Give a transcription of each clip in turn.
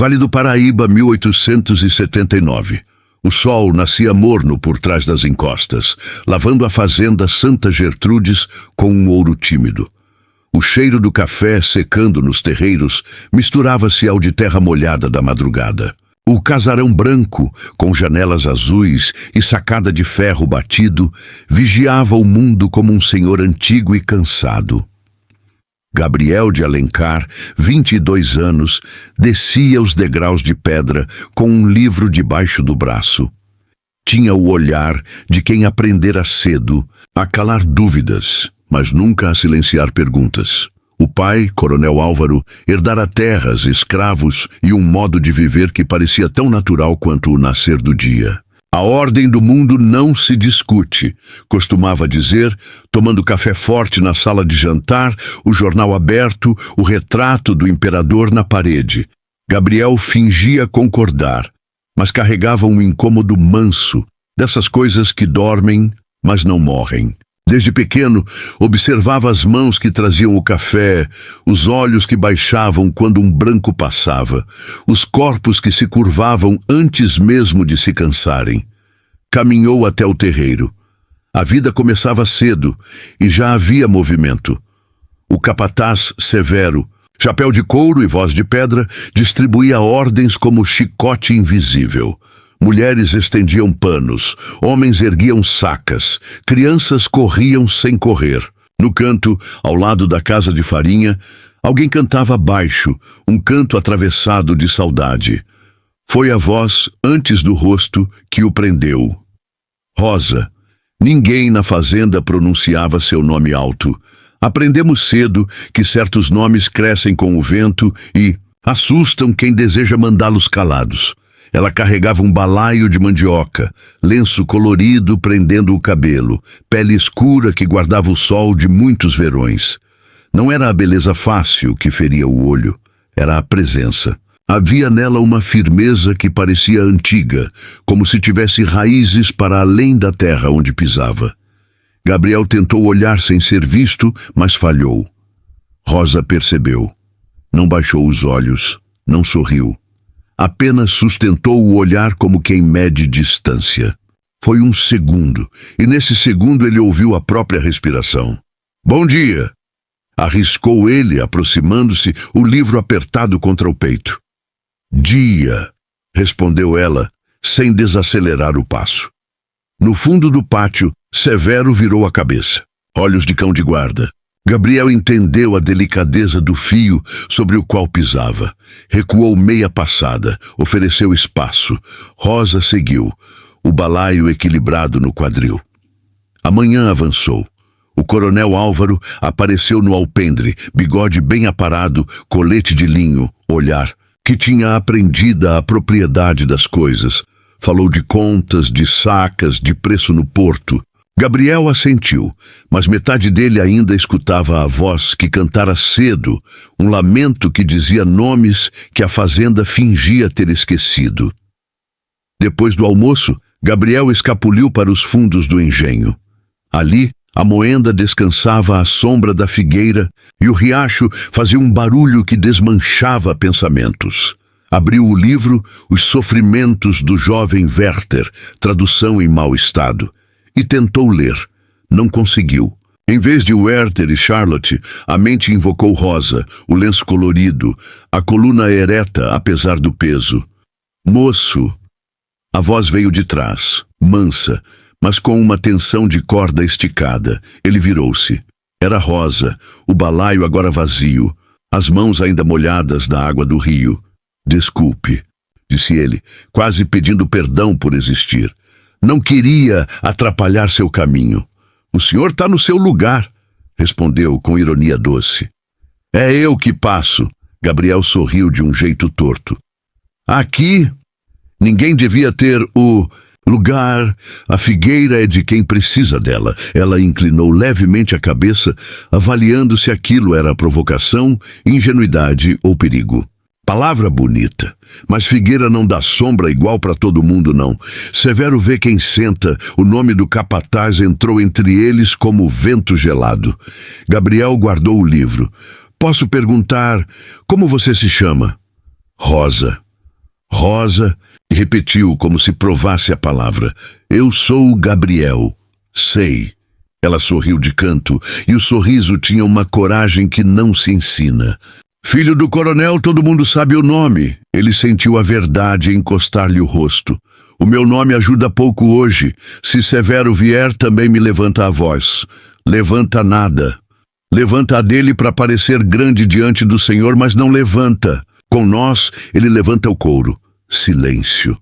Vale do Paraíba, 1879. O sol nascia morno por trás das encostas, lavando a fazenda Santa Gertrudes com um ouro tímido. O cheiro do café secando nos terreiros misturava-se ao de terra molhada da madrugada. O casarão branco, com janelas azuis e sacada de ferro batido, vigiava o mundo como um senhor antigo e cansado. Gabriel de Alencar, 22 anos, descia os degraus de pedra com um livro debaixo do braço. Tinha o olhar de quem aprendera cedo a calar dúvidas, mas nunca a silenciar perguntas. O pai, Coronel Álvaro, herdara terras, escravos e um modo de viver que parecia tão natural quanto o nascer do dia. A ordem do mundo não se discute, costumava dizer, tomando café forte na sala de jantar, o jornal aberto, o retrato do imperador na parede. Gabriel fingia concordar, mas carregava um incômodo manso, dessas coisas que dormem, mas não morrem. Desde pequeno, observava as mãos que traziam o café, os olhos que baixavam quando um branco passava, os corpos que se curvavam antes mesmo de se cansarem. Caminhou até o terreiro. A vida começava cedo e já havia movimento. O capataz Severo, chapéu de couro e voz de pedra, distribuía ordens como chicote invisível. Mulheres estendiam panos, homens erguiam sacas, crianças corriam sem correr. No canto, ao lado da casa de farinha, alguém cantava baixo, um canto atravessado de saudade. Foi a voz, antes do rosto, que o prendeu. Rosa. Ninguém na fazenda pronunciava seu nome alto. Aprendemos cedo que certos nomes crescem com o vento e assustam quem deseja mandá-los calados. Ela carregava um balaio de mandioca, lenço colorido prendendo o cabelo, pele escura que guardava o sol de muitos verões. Não era a beleza fácil que feria o olho, era a presença. Havia nela uma firmeza que parecia antiga, como se tivesse raízes para além da terra onde pisava. Gabriel tentou olhar sem ser visto, mas falhou. Rosa percebeu. Não baixou os olhos, não sorriu. Apenas sustentou o olhar como quem mede distância. Foi um segundo, e nesse segundo ele ouviu a própria respiração. "Bom dia!" Arriscou ele, aproximando-se, o livro apertado contra o peito. "Dia!" respondeu ela, sem desacelerar o passo. No fundo do pátio, Severo virou a cabeça. Olhos de cão de guarda. Gabriel entendeu a delicadeza do fio sobre o qual pisava. Recuou meia passada, ofereceu espaço. Rosa seguiu, o balaio equilibrado no quadril. A manhã avançou. O coronel Álvaro apareceu no alpendre, bigode bem aparado, colete de linho, olhar, que tinha aprendido a propriedade das coisas. Falou de contas, de sacas, de preço no porto. Gabriel assentiu, mas metade dele ainda escutava a voz que cantara cedo, um lamento que dizia nomes que a fazenda fingia ter esquecido. Depois do almoço, Gabriel escapuliu para os fundos do engenho. Ali, a moenda descansava à sombra da figueira e o riacho fazia um barulho que desmanchava pensamentos. Abriu o livro Os Sofrimentos do Jovem Werther, tradução em mau estado. E tentou ler. Não conseguiu. Em vez de Werther e Charlotte, a mente invocou Rosa, o lenço colorido, a coluna ereta apesar do peso. "Moço!" A voz veio de trás, mansa, mas com uma tensão de corda esticada. Ele virou-se. Era Rosa, o balaio agora vazio, as mãos ainda molhadas da água do rio. "Desculpe", disse ele, quase pedindo perdão por existir. Não queria atrapalhar seu caminho. "O senhor está no seu lugar", respondeu com ironia doce. "É eu que passo." Gabriel sorriu de um jeito torto. "Aqui, ninguém devia ter o lugar. A figueira é de quem precisa dela." Ela inclinou levemente a cabeça, avaliando se aquilo era provocação, ingenuidade ou perigo. Palavra bonita, mas figueira não dá sombra igual para todo mundo, não. Severo vê quem senta, o nome do capataz entrou entre eles como vento gelado. Gabriel guardou o livro. "Posso perguntar, como você se chama?" "Rosa." Rosa repetiu como se provasse a palavra. Eu sou Gabriel. Sei. Ela sorriu de canto, e o sorriso tinha uma coragem que não se ensina. Filho do coronel, todo mundo sabe o nome. Ele sentiu a verdade encostar-lhe o rosto. O meu nome ajuda pouco hoje. Se Severo vier, também me levanta a voz. Levanta nada. Levanta a dele para parecer grande diante do Senhor, mas não levanta. Com nós, ele levanta o couro. Silêncio.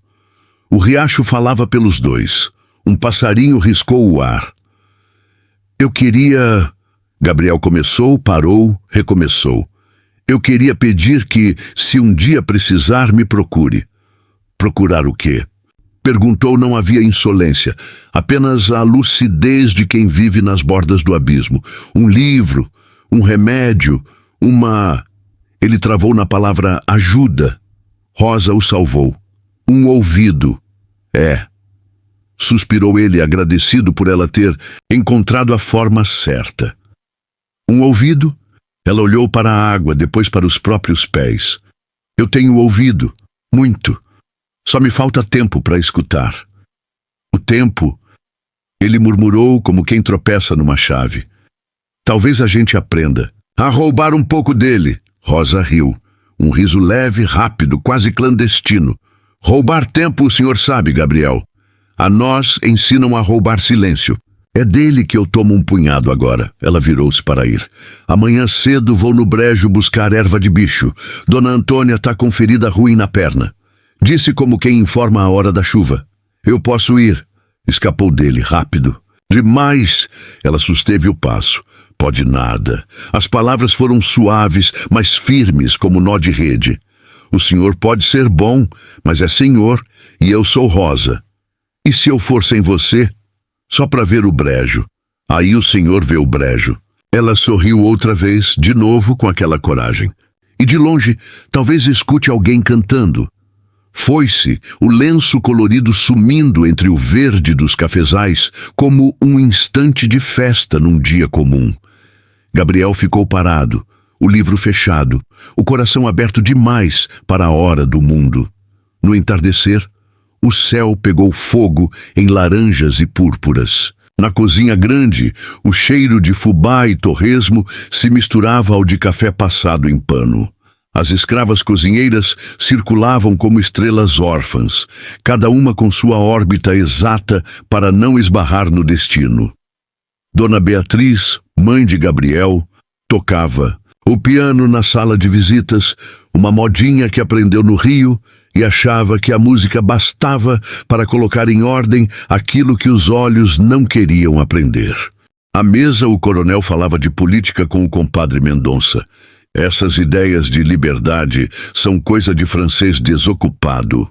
O riacho falava pelos dois. Um passarinho riscou o ar. Eu queria... Gabriel começou, parou, recomeçou. Eu queria pedir que, se um dia precisar, me procure. Procurar o quê? Perguntou, não havia insolência, apenas a lucidez de quem vive nas bordas do abismo. Um livro, um remédio, uma... Ele travou na palavra ajuda. Rosa o salvou. Um ouvido. Suspirou ele, agradecido por ela ter encontrado a forma certa. Um ouvido? Ela olhou para a água, depois para os próprios pés. Eu tenho ouvido, muito. Só me falta tempo para escutar. O tempo, ele murmurou como quem tropeça numa chave. Talvez a gente aprenda a roubar um pouco dele. Rosa riu. Um riso leve, rápido, quase clandestino. Roubar tempo, o senhor sabe, Gabriel. A nós ensinam a roubar silêncio. É dele que eu tomo um punhado agora. Ela virou-se para ir. Amanhã cedo vou no brejo buscar erva de bicho. Dona Antônia está com ferida ruim na perna. Disse como quem informa a hora da chuva. Eu posso ir. Escapou dele, rápido. Demais! Ela susteve o passo. Pode nada. As palavras foram suaves, mas firmes como nó de rede. O senhor pode ser bom, mas é senhor, e eu sou Rosa. E se eu for sem você? Só para ver o brejo. Aí o senhor vê o brejo. Ela sorriu outra vez, de novo com aquela coragem. E de longe, talvez escute alguém cantando. Foi-se, o lenço colorido sumindo entre o verde dos cafezais, como um instante de festa num dia comum. Gabriel ficou parado, o livro fechado, o coração aberto demais para a hora do mundo. No entardecer, o céu pegou fogo em laranjas e púrpuras. Na cozinha grande, o cheiro de fubá e torresmo se misturava ao de café passado em pano. As escravas cozinheiras circulavam como estrelas órfãs, cada uma com sua órbita exata para não esbarrar no destino. Dona Beatriz, mãe de Gabriel, tocava o piano na sala de visitas, uma modinha que aprendeu no Rio e achava que a música bastava para colocar em ordem aquilo que os olhos não queriam aprender. À mesa, o coronel falava de política com o compadre Mendonça. Essas ideias de liberdade são coisa de francês desocupado.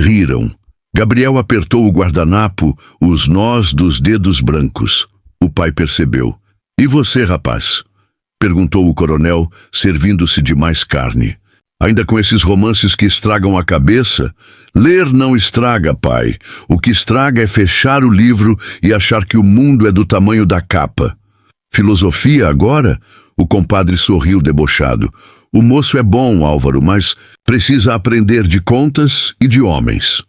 Riram. Gabriel apertou o guardanapo, os nós dos dedos brancos. O pai percebeu. E você, rapaz? Perguntou o coronel, servindo-se de mais carne. Ainda com esses romances que estragam a cabeça? Ler não estraga, pai. O que estraga é fechar o livro e achar que o mundo é do tamanho da capa. Filosofia agora? O compadre sorriu debochado. O moço é bom, Álvaro, mas precisa aprender de contas e de homens.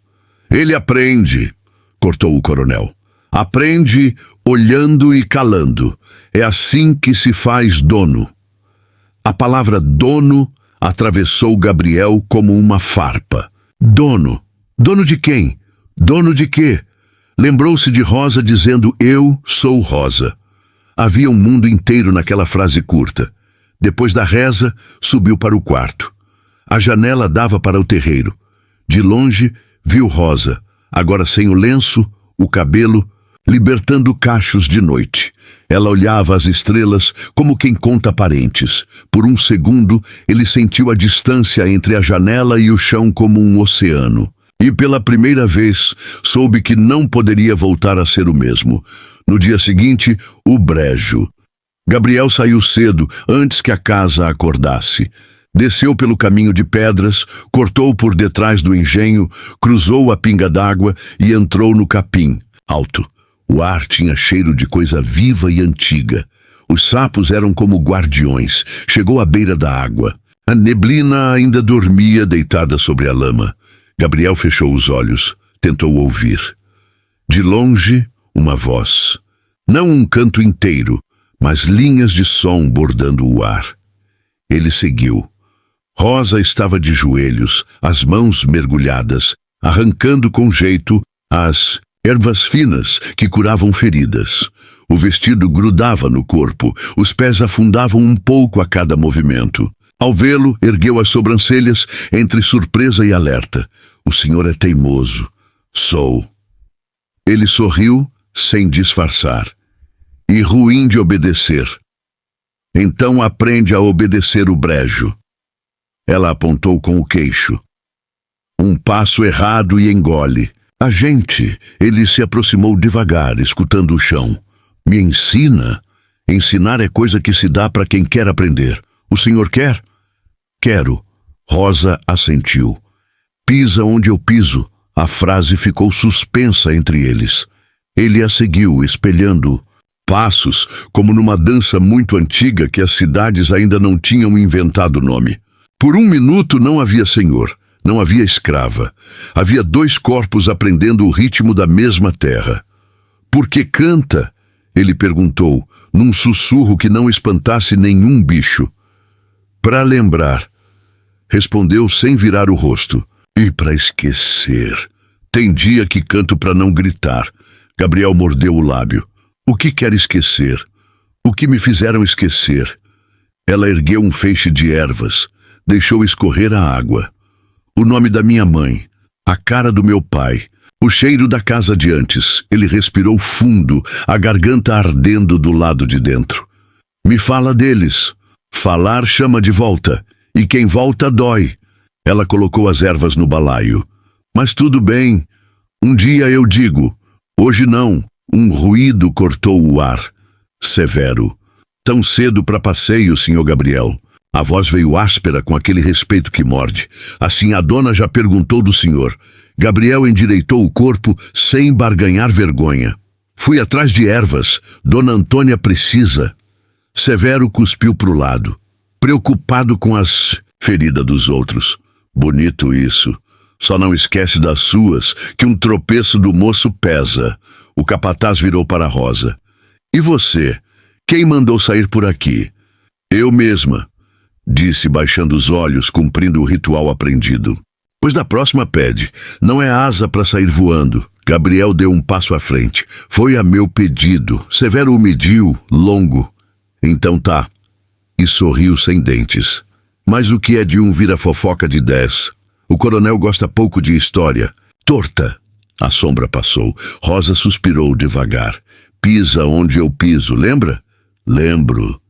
Ele aprende, cortou o coronel. Aprende olhando e calando. É assim que se faz dono. A palavra dono atravessou Gabriel como uma farpa. Dono? Dono de quem? Dono de quê? Lembrou-se de Rosa dizendo, eu sou Rosa. Havia um mundo inteiro naquela frase curta. Depois da reza, subiu para o quarto. A janela dava para o terreiro. De longe, viu Rosa, agora sem o lenço, o cabelo, libertando cachos de noite. Ela olhava as estrelas como quem conta parentes. Por um segundo, ele sentiu a distância entre a janela e o chão como um oceano. E pela primeira vez, soube que não poderia voltar a ser o mesmo. No dia seguinte, o brejo. Gabriel saiu cedo, antes que a casa acordasse. Desceu pelo caminho de pedras, cortou por detrás do engenho, cruzou a pinga d'água e entrou no capim, alto. O ar tinha cheiro de coisa viva e antiga. Os sapos eram como guardiões. Chegou à beira da água. A neblina ainda dormia deitada sobre a lama. Gabriel fechou os olhos, tentou ouvir. De longe, uma voz. Não um canto inteiro, mas linhas de som bordando o ar. Ele seguiu. Rosa estava de joelhos, as mãos mergulhadas, arrancando com jeito as ervas finas que curavam feridas. O vestido grudava no corpo, os pés afundavam um pouco a cada movimento. Ao vê-lo, ergueu as sobrancelhas entre surpresa e alerta. O senhor é teimoso. Sou. Ele sorriu, sem disfarçar. E ruim de obedecer. Então aprende a obedecer o brejo. Ela apontou com o queixo. Um passo errado e engole. Ele se aproximou devagar, escutando o chão. Me ensina? Ensinar é coisa que se dá para quem quer aprender. O senhor quer? Quero. Rosa assentiu. Pisa onde eu piso. A frase ficou suspensa entre eles. Ele a seguiu, espelhando passos, como numa dança muito antiga que as cidades ainda não tinham inventado nome. Por um minuto não havia senhor, não havia escrava. Havia dois corpos aprendendo o ritmo da mesma terra. Por que canta? Ele perguntou, num sussurro que não espantasse nenhum bicho. Para lembrar, respondeu sem virar o rosto. E para esquecer. Tem dia que canto para não gritar. Gabriel mordeu o lábio. O que quer esquecer? O que me fizeram esquecer? Ela ergueu um feixe de ervas. Deixou escorrer a água. O nome da minha mãe. A cara do meu pai. O cheiro da casa de antes. Ele respirou fundo, a garganta ardendo do lado de dentro. Me fala deles. Falar chama de volta. E quem volta dói. Ela colocou as ervas no balaio. Mas tudo bem. Um dia eu digo. Hoje não. Um ruído cortou o ar. Severo. Tão cedo para passeio, senhor Gabriel. A voz veio áspera com aquele respeito que morde. Assim a dona já perguntou do senhor. Gabriel endireitou o corpo sem barganhar vergonha. Fui atrás de ervas. Dona Antônia precisa. Severo cuspiu pro lado. Preocupado com as feridas dos outros. Bonito isso. Só não esquece das suas, que um tropeço do moço pesa. O capataz virou para Rosa. E você? Quem mandou sair por aqui? Eu mesma, disse baixando os olhos, cumprindo o ritual aprendido. Pois da próxima pede. Não é asa para sair voando. Gabriel deu um passo à frente. Foi a meu pedido. Severo o mediu, longo. Então tá. E sorriu sem dentes. Mas o que é de um vira fofoca de 10? O coronel gosta pouco de história. Torta. A sombra passou. Rosa suspirou devagar. Pisa onde eu piso, lembra? Lembro.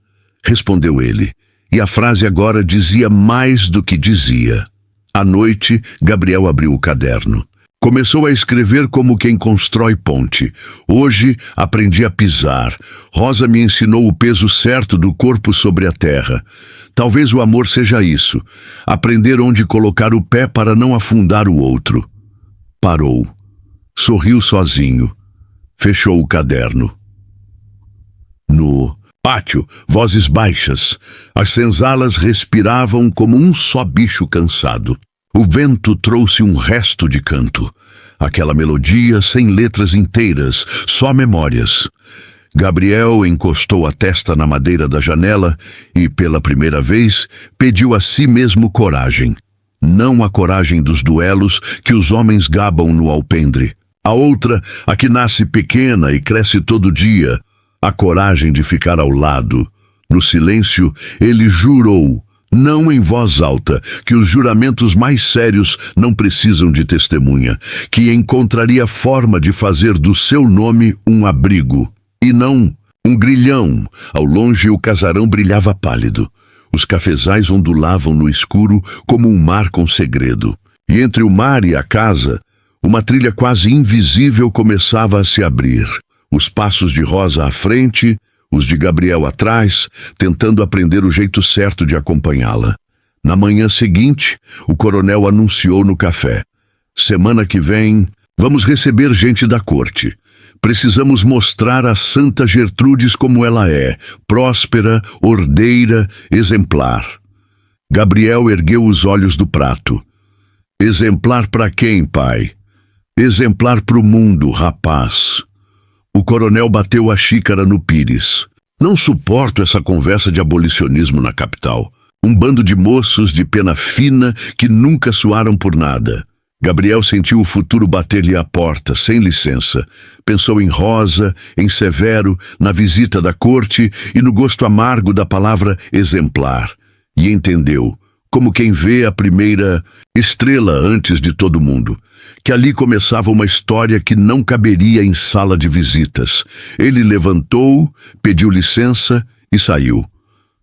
Respondeu ele. E a frase agora dizia mais do que dizia. À noite, Gabriel abriu o caderno. Começou a escrever como quem constrói ponte. Hoje aprendi a pisar. Rosa me ensinou o peso certo do corpo sobre a terra. Talvez o amor seja isso. Aprender onde colocar o pé para não afundar o outro. Parou. Sorriu sozinho. Fechou o caderno. No pátio, vozes baixas. As senzalas respiravam como um só bicho cansado. O vento trouxe um resto de canto. Aquela melodia sem letras inteiras, só memórias. Gabriel encostou a testa na madeira da janela e, pela primeira vez, pediu a si mesmo coragem. Não a coragem dos duelos que os homens gabam no alpendre. A outra, a que nasce pequena e cresce todo dia. A coragem de ficar ao lado. No silêncio, ele jurou, não em voz alta, que os juramentos mais sérios não precisam de testemunha, que encontraria forma de fazer do seu nome um abrigo, e não um grilhão. Ao longe o casarão brilhava pálido. Os cafezais ondulavam no escuro como um mar com segredo. E entre o mar e a casa, uma trilha quase invisível começava a se abrir. Os passos de Rosa à frente, os de Gabriel atrás, tentando aprender o jeito certo de acompanhá-la. Na manhã seguinte, o coronel anunciou no café. Semana que vem, vamos receber gente da corte. Precisamos mostrar a Santa Gertrudes como ela é, próspera, ordeira, exemplar. Gabriel ergueu os olhos do prato. Exemplar para quem, pai? Exemplar para o mundo, rapaz. O coronel bateu a xícara no pires. Não suporto essa conversa de abolicionismo na capital. Um bando de moços de pena fina que nunca suaram por nada. Gabriel sentiu o futuro bater-lhe à porta, sem licença. Pensou em Rosa, em Severo, na visita da corte e no gosto amargo da palavra exemplar. E entendeu, como quem vê a primeira estrela antes de todo mundo, que ali começava uma história que não caberia em sala de visitas. Ele levantou, pediu licença e saiu.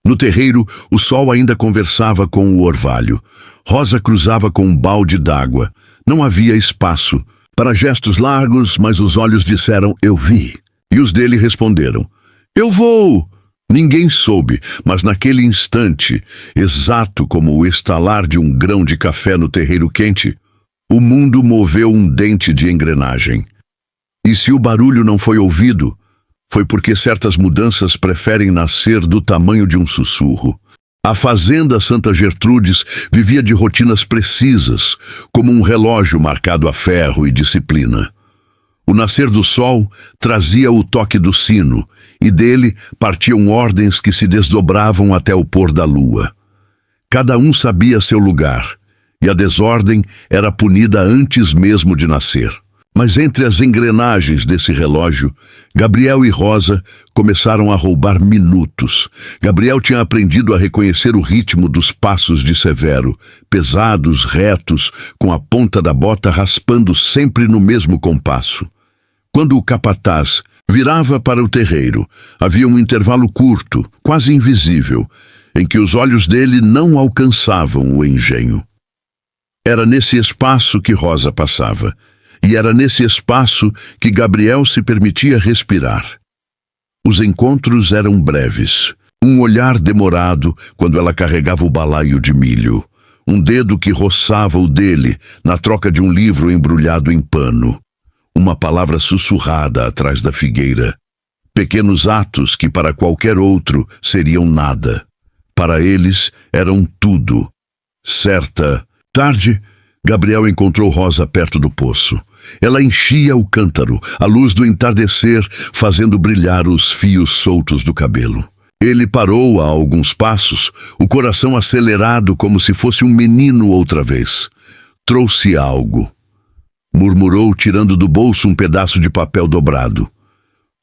No terreiro, o sol ainda conversava com o orvalho. Rosa cruzava com um balde d'água. Não havia espaço para gestos largos, mas os olhos disseram, eu vi. E os dele responderam, eu vou. Ninguém soube, mas naquele instante, exato como o estalar de um grão de café no terreiro quente, o mundo moveu um dente de engrenagem. E se o barulho não foi ouvido, foi porque certas mudanças preferem nascer do tamanho de um sussurro. A fazenda Santa Gertrudes vivia de rotinas precisas, como um relógio marcado a ferro e disciplina. O nascer do sol trazia o toque do sino, e dele partiam ordens que se desdobravam até o pôr da lua. Cada um sabia seu lugar, e a desordem era punida antes mesmo de nascer. Mas entre as engrenagens desse relógio, Gabriel e Rosa começaram a roubar minutos. Gabriel tinha aprendido a reconhecer o ritmo dos passos de Severo, pesados, retos, com a ponta da bota raspando sempre no mesmo compasso. Quando o capataz virava para o terreiro, havia um intervalo curto, quase invisível, em que os olhos dele não alcançavam o engenho. Era nesse espaço que Rosa passava. E era nesse espaço que Gabriel se permitia respirar. Os encontros eram breves. Um olhar demorado quando ela carregava o balaio de milho. Um dedo que roçava o dele na troca de um livro embrulhado em pano. Uma palavra sussurrada atrás da figueira. Pequenos atos que para qualquer outro seriam nada. Para eles eram tudo. Certa tarde, Gabriel encontrou Rosa perto do poço. Ela enchia o cântaro, a luz do entardecer fazendo brilhar os fios soltos do cabelo. Ele parou a alguns passos, o coração acelerado como se fosse um menino outra vez. Trouxe algo, murmurou, tirando do bolso um pedaço de papel dobrado.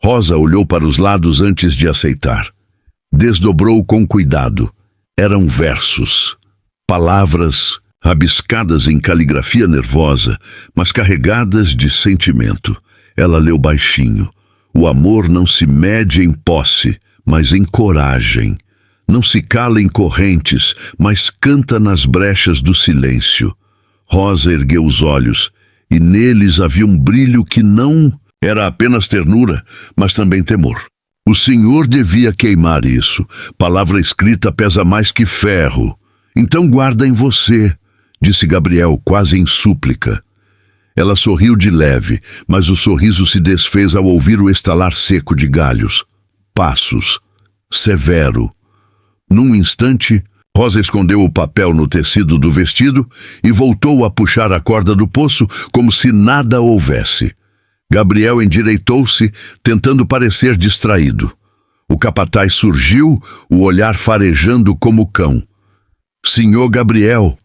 Rosa olhou para os lados antes de aceitar. Desdobrou com cuidado. Eram versos, palavras rabiscadas em caligrafia nervosa, mas carregadas de sentimento. Ela leu baixinho. O amor não se mede em posse, mas em coragem. Não se cala em correntes, mas canta nas brechas do silêncio. Rosa ergueu os olhos, e neles havia um brilho que não era apenas ternura, mas também temor. O Senhor devia queimar isso. Palavra escrita pesa mais que ferro. Então guarda em você, disse Gabriel, quase em súplica. Ela sorriu de leve, mas o sorriso se desfez ao ouvir o estalar seco de galhos. Passos. Severo. Num instante, Rosa escondeu o papel no tecido do vestido e voltou a puxar a corda do poço como se nada houvesse. Gabriel endireitou-se, tentando parecer distraído. O capataz surgiu, o olhar farejando como cão. Senhor Gabriel,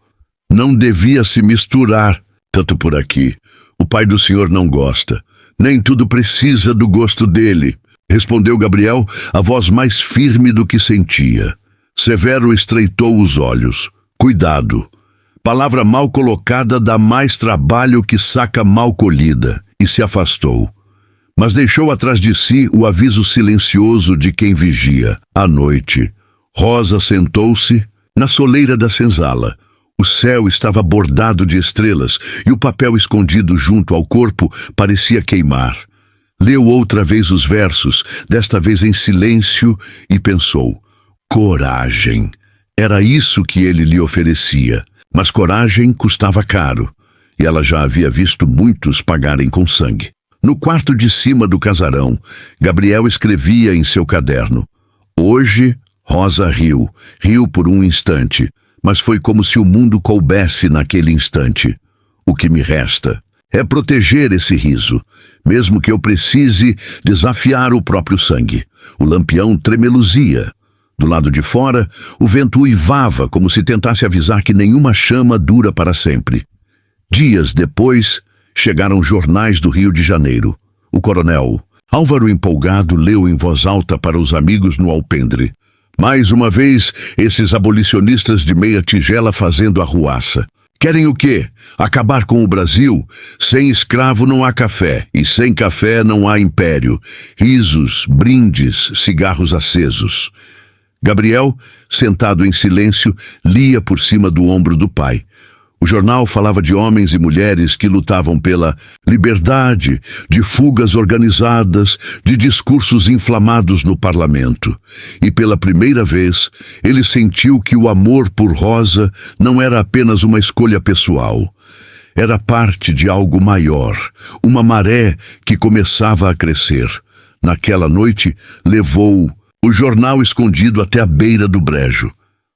não devia se misturar tanto por aqui. O pai do senhor não gosta. Nem tudo precisa do gosto dele, respondeu Gabriel, a voz mais firme do que sentia. Severo estreitou os olhos. Cuidado. Palavra mal colocada dá mais trabalho que saca mal colhida. E se afastou. Mas deixou atrás de si o aviso silencioso de quem vigia. À noite, Rosa sentou-se na soleira da senzala. O céu estava bordado de estrelas e o papel escondido junto ao corpo parecia queimar. Leu outra vez os versos, desta vez em silêncio, e pensou: coragem. Era isso que ele lhe oferecia, mas coragem custava caro, e ela já havia visto muitos pagarem com sangue. No quarto de cima do casarão, Gabriel escrevia em seu caderno. Hoje, Rosa riu por um instante. mas foi como se o mundo coubesse naquele instante. O que me resta é proteger esse riso, mesmo que eu precise desafiar o próprio sangue. O lampião tremeluzia. Do lado de fora, o vento uivava como se tentasse avisar que nenhuma chama dura para sempre. Dias depois, chegaram jornais do Rio de Janeiro. O coronel Álvaro, empolgado, leu em voz alta para os amigos no alpendre. Mais uma vez, esses abolicionistas de meia tigela fazendo arruaça. Querem o quê? Acabar com o Brasil? Sem escravo não há café, e sem café não há império. Risos, brindes, cigarros acesos. Gabriel, sentado em silêncio, lia por cima do ombro do pai. O jornal falava de homens e mulheres que lutavam pela liberdade, de fugas organizadas, de discursos inflamados no parlamento. E pela primeira vez, ele sentiu que o amor por Rosa não era apenas uma escolha pessoal. Era parte de algo maior, uma maré que começava a crescer. Naquela noite, levou o jornal escondido até a beira do brejo.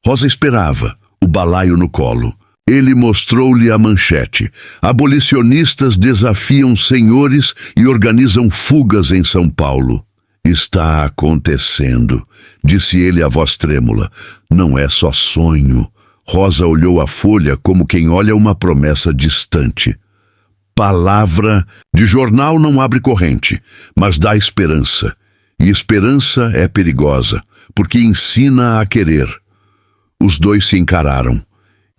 Rosa esperava, o balaio no colo. Ele mostrou-lhe a manchete. Abolicionistas desafiam senhores e organizam fugas em São Paulo. Está acontecendo, disse ele a voz trêmula. Não é só sonho. Rosa olhou a folha como quem olha uma promessa distante. Palavra de jornal não abre corrente, mas dá esperança. E esperança é perigosa, porque ensina a querer. Os dois se encararam.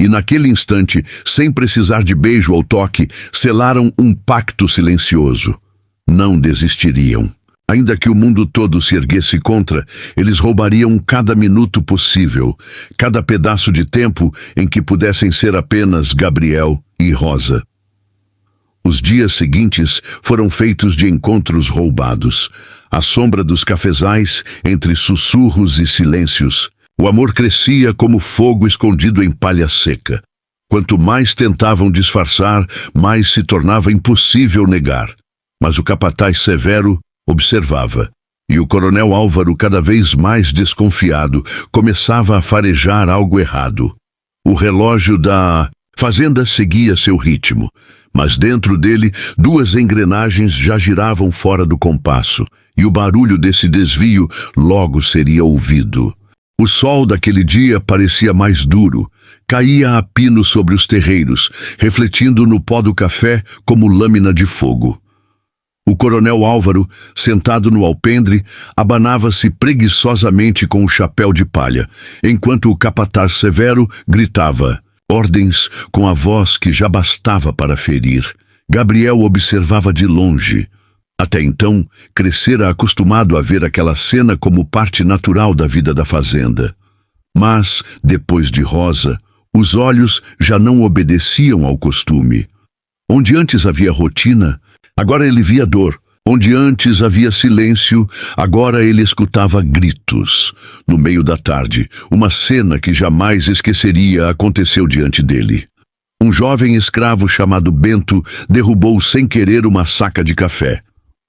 E naquele instante, sem precisar de beijo ou toque, selaram um pacto silencioso. Não desistiriam. Ainda que o mundo todo se erguesse contra, eles roubariam cada minuto possível, cada pedaço de tempo em que pudessem ser apenas Gabriel e Rosa. Os dias seguintes foram feitos de encontros roubados. À sombra dos cafezais, entre sussurros e silêncios, o amor crescia como fogo escondido em palha seca. Quanto mais tentavam disfarçar, mais se tornava impossível negar. Mas o capataz Severo observava, e o coronel Álvaro, cada vez mais desconfiado, começava a farejar algo errado. O relógio da fazenda seguia seu ritmo, mas dentro dele duas engrenagens já giravam fora do compasso, e o barulho desse desvio logo seria ouvido. O sol daquele dia parecia mais duro, caía a pino sobre os terreiros, refletindo no pó do café como lâmina de fogo. O coronel Álvaro, sentado no alpendre, abanava-se preguiçosamente com o chapéu de palha, enquanto o capataz Severo gritava ordens com a voz que já bastava para ferir. Gabriel observava de longe. Até então, crescera acostumado a ver aquela cena como parte natural da vida da fazenda. Mas, depois de Rosa, os olhos já não obedeciam ao costume. Onde antes havia rotina, agora ele via dor. Onde antes havia silêncio, agora ele escutava gritos. No meio da tarde, uma cena que jamais esqueceria aconteceu diante dele. Um jovem escravo chamado Bento derrubou sem querer uma saca de café.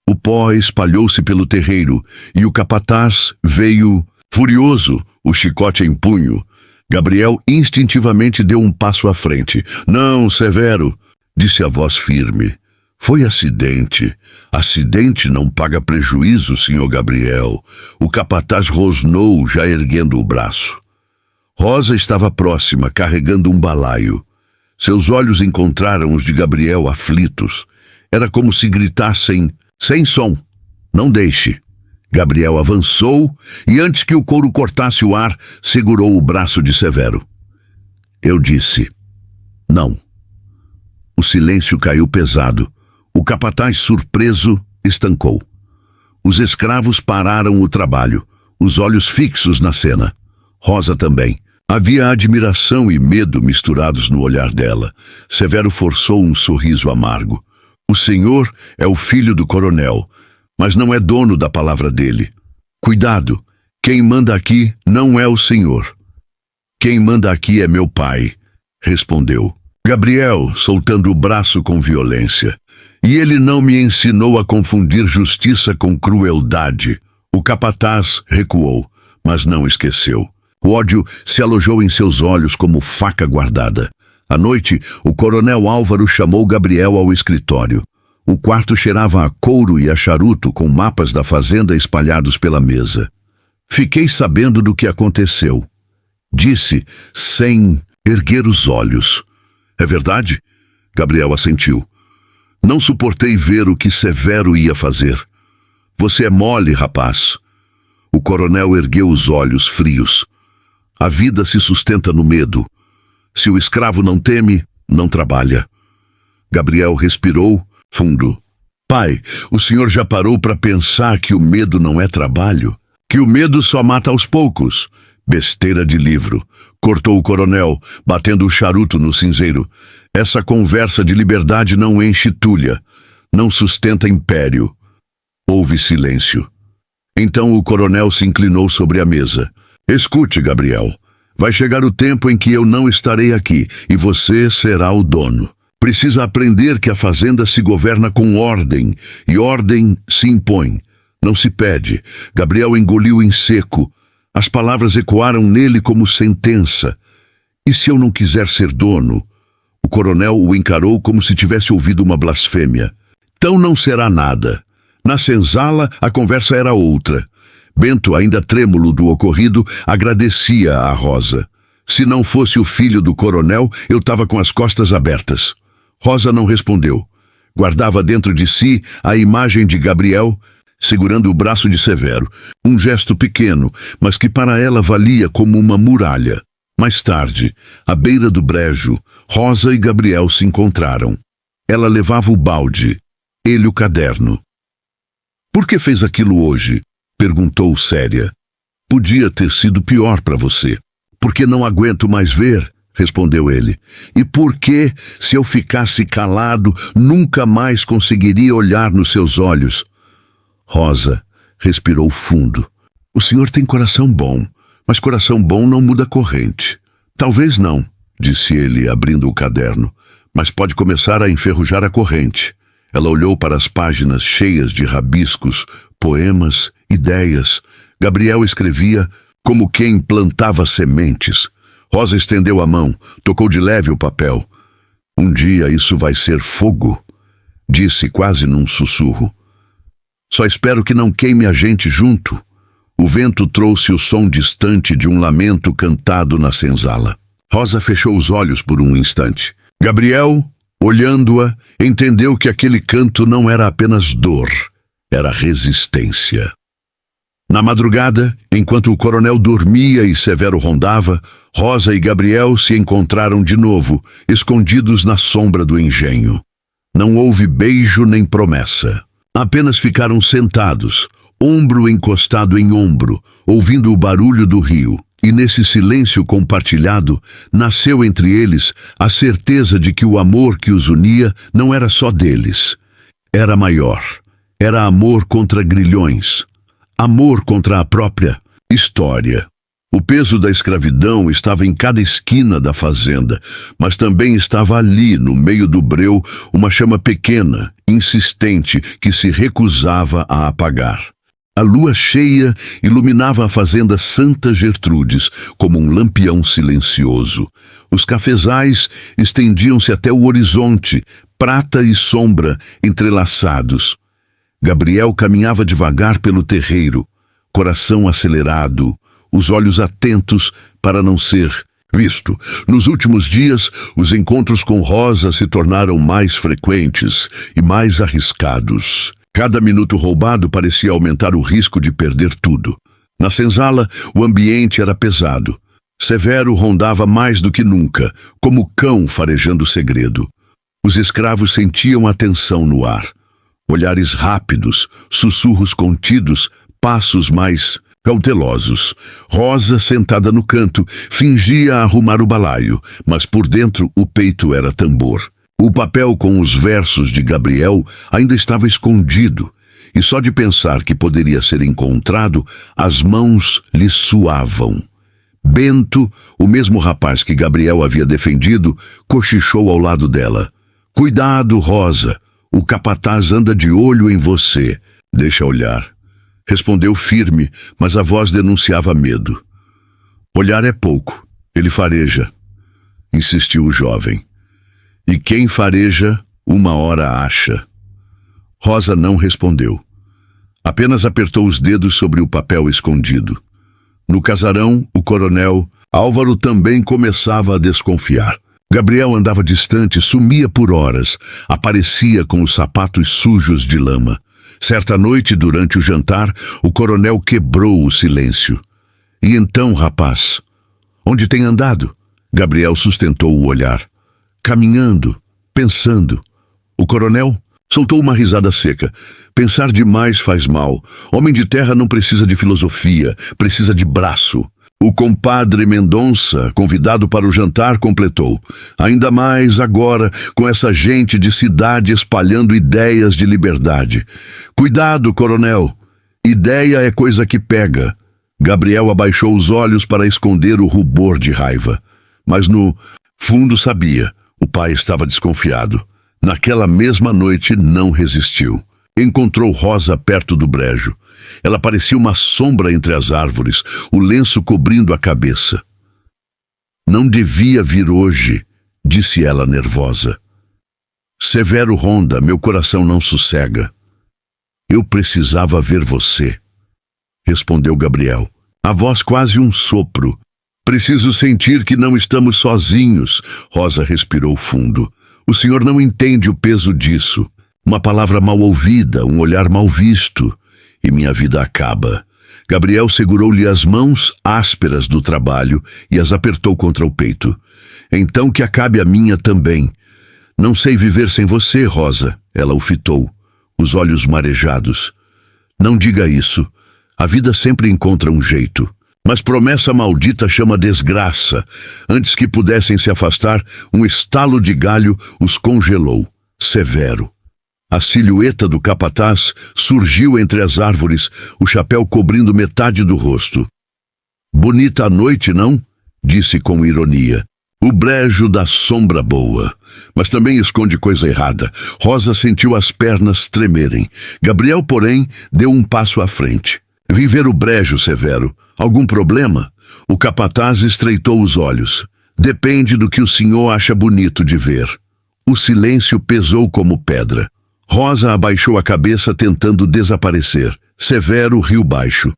O pó espalhou-se pelo terreiro, e o capataz veio, furioso, o chicote em punho. Gabriel instintivamente deu um passo à frente. Não, Severo, disse a voz firme. Foi acidente. Acidente não paga prejuízo, senhor Gabriel. O capataz rosnou, já erguendo o braço. Rosa estava próxima, carregando um balaio. Seus olhos encontraram os de Gabriel aflitos. Era como se gritassem, sem som, não deixe. Gabriel avançou e, antes que o couro cortasse o ar, segurou o braço de Severo. Eu disse, não. O silêncio caiu pesado. O capataz, surpreso, estancou. Os escravos pararam o trabalho, os olhos fixos na cena. Rosa também. Havia admiração e medo misturados no olhar dela. Severo forçou um sorriso amargo. O senhor é o filho do coronel, mas não é dono da palavra dele. Cuidado, quem manda aqui não é o senhor. Quem manda aqui é meu pai, respondeu Gabriel, soltando o braço com violência. E ele não me ensinou a confundir justiça com crueldade. O capataz recuou, mas não esqueceu. O ódio se alojou em seus olhos como faca guardada. À noite, o coronel Álvaro chamou Gabriel ao escritório. O quarto cheirava a couro e a charuto, com mapas da fazenda espalhados pela mesa. Fiquei sabendo do que aconteceu, disse, sem erguer os olhos. É verdade? Gabriel assentiu. Não suportei ver o que Severo ia fazer. Você é mole, rapaz. O coronel ergueu os olhos frios. A vida se sustenta no medo. Se o escravo não teme, não trabalha. Gabriel respirou fundo. Pai, o senhor já parou para pensar que o medo não é trabalho? Que o medo só mata aos poucos? Besteira de livro. Cortou o coronel, batendo o charuto no cinzeiro. Essa conversa de liberdade não enche tulha. Não sustenta império. Houve silêncio. Então o coronel se inclinou sobre a mesa. Escute, Gabriel. Vai chegar o tempo em que eu não estarei aqui e você será o dono. Precisa aprender que a fazenda se governa com ordem e ordem se impõe. Não se pede. Gabriel engoliu em seco. As palavras ecoaram nele como sentença. E se eu não quiser ser dono? O coronel o encarou como se tivesse ouvido uma blasfêmia. Então não será nada. Na senzala, a conversa era outra. Bento, ainda trêmulo do ocorrido, agradecia a Rosa. Se não fosse o filho do coronel, eu estava com as costas abertas. Rosa não respondeu. Guardava dentro de si a imagem de Gabriel, segurando o braço de Severo. Um gesto pequeno, mas que para ela valia como uma muralha. Mais tarde, à beira do brejo, Rosa e Gabriel se encontraram. Ela levava o balde, ele o caderno. Por que fez aquilo hoje? Perguntou séria. Podia ter sido pior para você. Porque não aguento mais ver, respondeu ele. E por que, se eu ficasse calado, nunca mais conseguiria olhar nos seus olhos? Rosa respirou fundo. O senhor tem coração bom, mas coração bom não muda corrente. Talvez não, disse ele, abrindo o caderno, mas pode começar a enferrujar a corrente. Ela olhou para as páginas cheias de rabiscos, poemas, ideias. Gabriel escrevia como quem plantava sementes. Rosa estendeu a mão, tocou de leve o papel. Um dia isso vai ser fogo, disse quase num sussurro. Só espero que não queime a gente junto. O vento trouxe o som distante de um lamento cantado na senzala. Rosa fechou os olhos por um instante. Gabriel, olhando-a, entendeu que aquele canto não era apenas dor, era resistência. Na madrugada, enquanto o coronel dormia e Severo rondava, Rosa e Gabriel se encontraram de novo, escondidos na sombra do engenho. Não houve beijo nem promessa. Apenas ficaram sentados, ombro encostado em ombro, ouvindo o barulho do rio. E nesse silêncio compartilhado, nasceu entre eles a certeza de que o amor que os unia não era só deles. Era maior. Era amor contra grilhões. Amor contra a própria história. O peso da escravidão estava em cada esquina da fazenda, mas também estava ali, no meio do breu, uma chama pequena, insistente, que se recusava a apagar. A lua cheia iluminava a fazenda Santa Gertrudes como um lampião silencioso. Os cafezais estendiam-se até o horizonte, prata e sombra entrelaçados. Gabriel caminhava devagar pelo terreiro, coração acelerado, os olhos atentos para não ser visto. Nos últimos dias, os encontros com Rosa se tornaram mais frequentes e mais arriscados. Cada minuto roubado parecia aumentar o risco de perder tudo. Na senzala, o ambiente era pesado. Severo rondava mais do que nunca, como cão farejando segredo. Os escravos sentiam a tensão no ar. Olhares rápidos, sussurros contidos, passos mais cautelosos. Rosa, sentada no canto, fingia arrumar o balaio, mas por dentro o peito era tambor. O papel com os versos de Gabriel ainda estava escondido, e só de pensar que poderia ser encontrado, as mãos lhe suavam. Bento, o mesmo rapaz que Gabriel havia defendido, cochichou ao lado dela. Cuidado, Rosa, o capataz anda de olho em você. Deixa olhar. Respondeu firme, mas a voz denunciava medo. Olhar é pouco, ele fareja, insistiu o jovem. E quem fareja, uma hora acha. Rosa não respondeu. Apenas apertou os dedos sobre o papel escondido. No casarão, o coronel Álvaro também começava a desconfiar. Gabriel andava distante, sumia por horas, aparecia com os sapatos sujos de lama. Certa noite, durante o jantar, o coronel quebrou o silêncio. E então, rapaz, onde tem andado? Gabriel sustentou o olhar. Caminhando, pensando. O coronel soltou uma risada seca. Pensar demais faz mal. Homem de terra não precisa de filosofia, precisa de braço. O compadre Mendonça, convidado para o jantar, completou. Ainda mais agora, com essa gente de cidade espalhando ideias de liberdade. Cuidado, coronel. Ideia é coisa que pega. Gabriel abaixou os olhos para esconder o rubor de raiva. Mas no fundo sabia. O pai estava desconfiado. Naquela mesma noite não resistiu. Encontrou Rosa perto do brejo. Ela parecia uma sombra entre as árvores, o lenço cobrindo a cabeça. Não devia vir hoje, disse ela nervosa. Severo ronda, meu coração não sossega. Eu precisava ver você, respondeu Gabriel. A voz quase um sopro. Preciso sentir que não estamos sozinhos. Rosa respirou fundo. O senhor não entende o peso disso. Uma palavra mal ouvida, um olhar mal visto, e minha vida acaba. Gabriel segurou-lhe as mãos ásperas do trabalho e as apertou contra o peito. Então que acabe a minha também. Não sei viver sem você, Rosa. Ela o fitou, os olhos marejados. Não diga isso. A vida sempre encontra um jeito. Mas promessa maldita chama desgraça. Antes que pudessem se afastar, um estalo de galho os congelou. Severo. A silhueta do capataz surgiu entre as árvores, o chapéu cobrindo metade do rosto. Bonita a noite, não? Disse com ironia. O brejo da sombra boa. Mas também esconde coisa errada. Rosa sentiu as pernas tremerem. Gabriel, porém, deu um passo à frente. Vim ver o brejo, Severo. Algum problema? O capataz estreitou os olhos. Depende do que o senhor acha bonito de ver. O silêncio pesou como pedra. Rosa abaixou a cabeça tentando desaparecer. Severo riu baixo.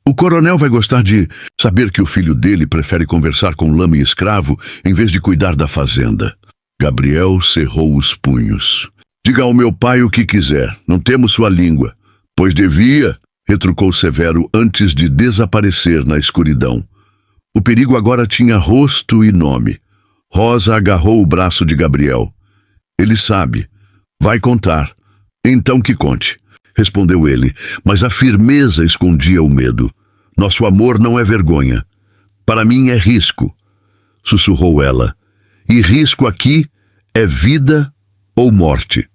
O coronel vai gostar de saber que o filho dele prefere conversar com lama e escravo em vez de cuidar da fazenda. Gabriel cerrou os punhos. Diga ao meu pai o que quiser. Não temos sua língua. Pois devia, retrucou Severo antes de desaparecer na escuridão. O perigo agora tinha rosto e nome. Rosa agarrou o braço de Gabriel. Ele sabe. Vai contar. Então que conte, respondeu ele, mas a firmeza escondia o medo. Nosso amor não é vergonha. Para mim é risco, sussurrou ela. E risco aqui é vida ou morte.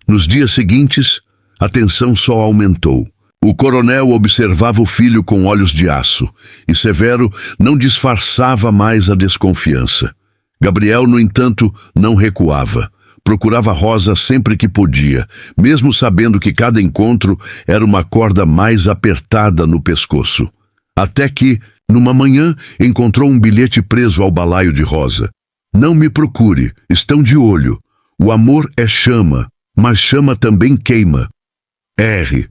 Nos dias seguintes, a tensão só aumentou. O coronel observava o filho com olhos de aço, e Severo não disfarçava mais a desconfiança. Gabriel, no entanto, não recuava. Procurava Rosa sempre que podia, mesmo sabendo que cada encontro era uma corda mais apertada no pescoço. Até que, numa manhã, encontrou um bilhete preso ao balaio de Rosa. Não me procure, estão de olho. O amor é chama, mas chama também queima. R.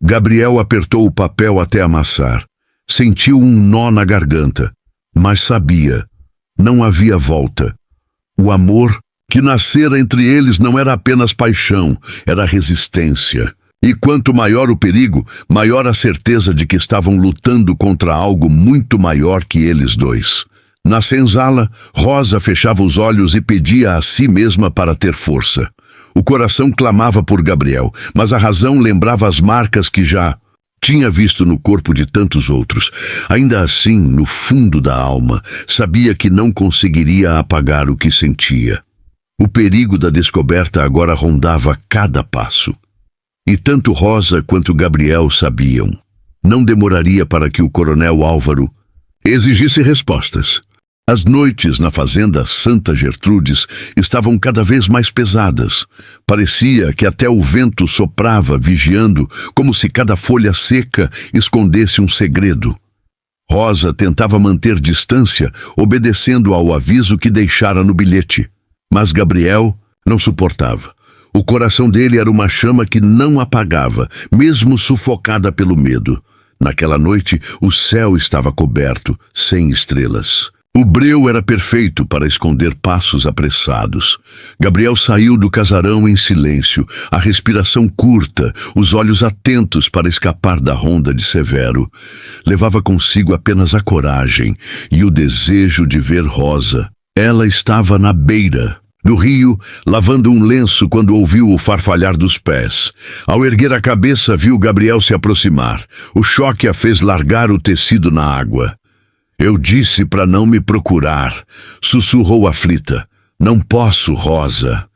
Gabriel apertou o papel até amassar. Sentiu um nó na garganta, mas sabia. Não havia volta. O amor que nascera entre eles não era apenas paixão, era resistência. E quanto maior o perigo, maior a certeza de que estavam lutando contra algo muito maior que eles dois. Na senzala, Rosa fechava os olhos e pedia a si mesma para ter força. O coração clamava por Gabriel, mas a razão lembrava as marcas que já tinha visto no corpo de tantos outros. Ainda assim, no fundo da alma, sabia que não conseguiria apagar o que sentia. O perigo da descoberta agora rondava cada passo. E tanto Rosa quanto Gabriel sabiam. Não demoraria para que o coronel Álvaro exigisse respostas. As noites na fazenda Santa Gertrudes estavam cada vez mais pesadas. Parecia que até o vento soprava, vigiando, como se cada folha seca escondesse um segredo. Rosa tentava manter distância, obedecendo ao aviso que deixara no bilhete. Mas Gabriel não suportava. O coração dele era uma chama que não apagava, mesmo sufocada pelo medo. Naquela noite, o céu estava coberto, sem estrelas. O breu era perfeito para esconder passos apressados. Gabriel saiu do casarão em silêncio, a respiração curta, os olhos atentos para escapar da ronda de Severo. Levava consigo apenas a coragem e o desejo de ver Rosa. Ela estava na beira do rio, lavando um lenço quando ouviu o farfalhar dos pés. Ao erguer a cabeça, viu Gabriel se aproximar. O choque a fez largar o tecido na água. Eu disse para não me procurar, sussurrou aflita. Não posso, Rosa.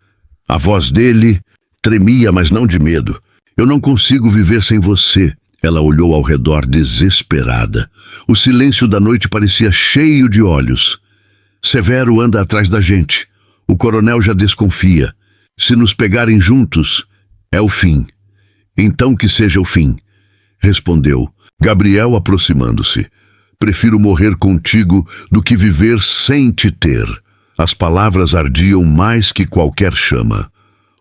A voz dele tremia, mas não de medo. Eu não consigo viver sem você. Ela olhou ao redor desesperada. O silêncio da noite parecia cheio de olhos. Severo anda atrás da gente. O coronel já desconfia. Se nos pegarem juntos, é o fim. Então que seja o fim, respondeu Gabriel aproximando-se. Prefiro morrer contigo do que viver sem te ter. As palavras ardiam mais que qualquer chama.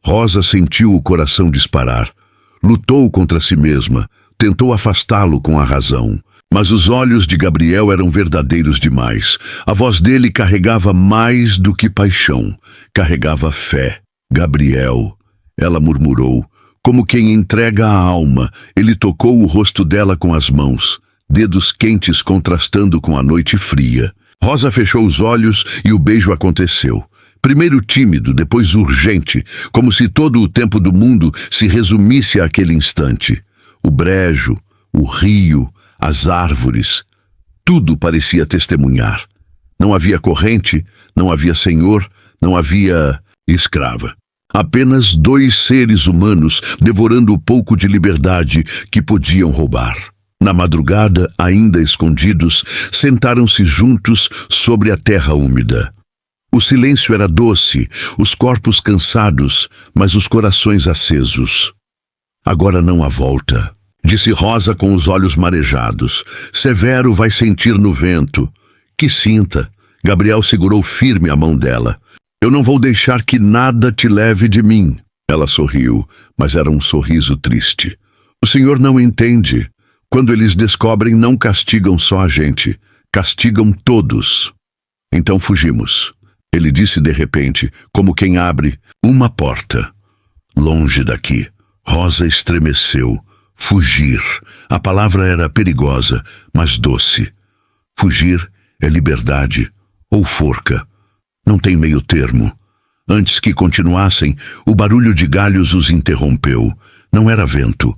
Rosa sentiu o coração disparar. Lutou contra si mesma, tentou afastá-lo com a razão. Mas os olhos de Gabriel eram verdadeiros demais. A voz dele carregava mais do que paixão. Carregava fé. Gabriel, ela murmurou, como quem entrega a alma. Ele tocou o rosto dela com as mãos, dedos quentes contrastando com a noite fria. Rosa fechou os olhos e o beijo aconteceu. Primeiro tímido, depois urgente, como se todo o tempo do mundo se resumisse àquele instante. O brejo, o rio, as árvores, tudo parecia testemunhar. Não havia corrente, não havia senhor, não havia escrava. Apenas dois seres humanos devorando o pouco de liberdade que podiam roubar. Na madrugada, ainda escondidos, sentaram-se juntos sobre a terra úmida. O silêncio era doce, os corpos cansados, mas os corações acesos. Agora não há volta, disse Rosa com os olhos marejados. Severo vai sentir no vento. Que sinta. Gabriel segurou firme a mão dela. Eu não vou deixar que nada te leve de mim. Ela sorriu, mas era um sorriso triste. O senhor não entende. Quando eles descobrem, não castigam só a gente. Castigam todos. Então fugimos. Ele disse de repente, como quem abre uma porta. Longe daqui. Rosa estremeceu. Fugir. A palavra era perigosa, mas doce. Fugir é liberdade ou forca. Não tem meio termo. Antes que continuassem, o barulho de galhos os interrompeu. Não era vento.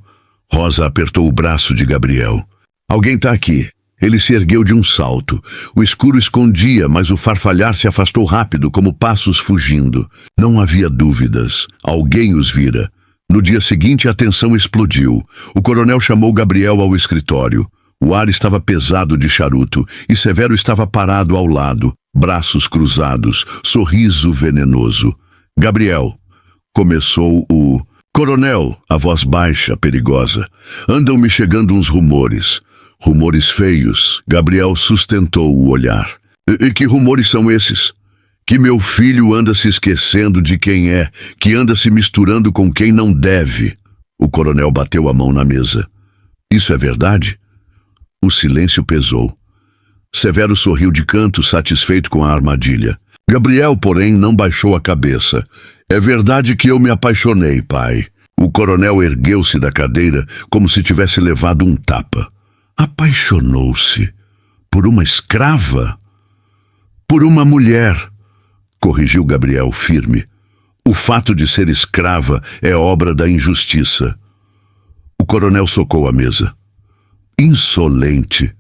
Rosa apertou o braço de Gabriel. Alguém está aqui. Ele se ergueu de um salto. O escuro escondia, mas o farfalhar se afastou rápido, como passos fugindo. Não havia dúvidas. Alguém os vira. No dia seguinte, a tensão explodiu. O coronel chamou Gabriel ao escritório. O ar estava pesado de charuto e Severo estava parado ao lado, braços cruzados, sorriso venenoso. Gabriel, começou o coronel, a voz baixa, perigosa. Andam me chegando uns rumores. Rumores feios. Gabriel sustentou o olhar. E que rumores são esses? Que meu filho anda se esquecendo de quem é, que anda se misturando com quem não deve. O coronel bateu a mão na mesa. Isso é verdade? O silêncio pesou. Severo sorriu de canto, satisfeito com a armadilha. Gabriel, porém, não baixou a cabeça. É verdade que eu me apaixonei, pai. O coronel ergueu-se da cadeira como se tivesse levado um tapa. Apaixonou-se? Por uma escrava? Por uma mulher, corrigiu Gabriel firme. O fato de ser escrava é obra da injustiça. O coronel socou a mesa. Insolente.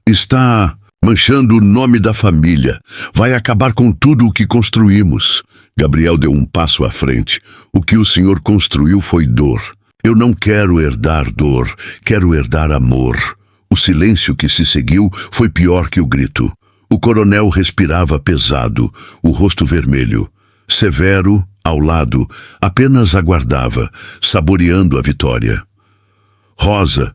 Está manchando o nome da família. Vai acabar com tudo o que construímos. Gabriel deu um passo à frente. O que o senhor construiu foi dor. Eu não quero herdar dor, quero herdar amor. O silêncio que se seguiu foi pior que o grito. O coronel respirava pesado, o rosto vermelho. Severo, ao lado, apenas aguardava, saboreando a vitória. Rosa,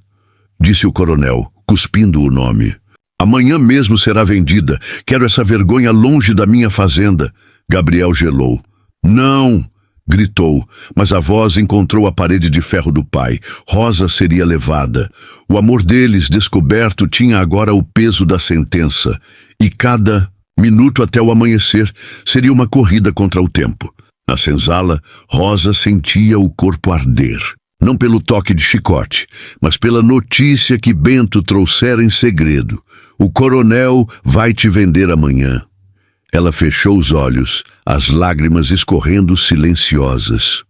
disse o coronel, cuspindo o nome. Amanhã mesmo será vendida. Quero essa vergonha longe da minha fazenda. Gabriel gelou. Não! Gritou, mas a voz encontrou a parede de ferro do pai. Rosa seria levada. O amor deles, descoberto, tinha agora o peso da sentença. E cada minuto até o amanhecer seria uma corrida contra o tempo. Na senzala, Rosa sentia o corpo arder. Não pelo toque de chicote, mas pela notícia que Bento trouxera em segredo. O coronel vai te vender amanhã. Ela fechou os olhos, as lágrimas escorrendo silenciosas.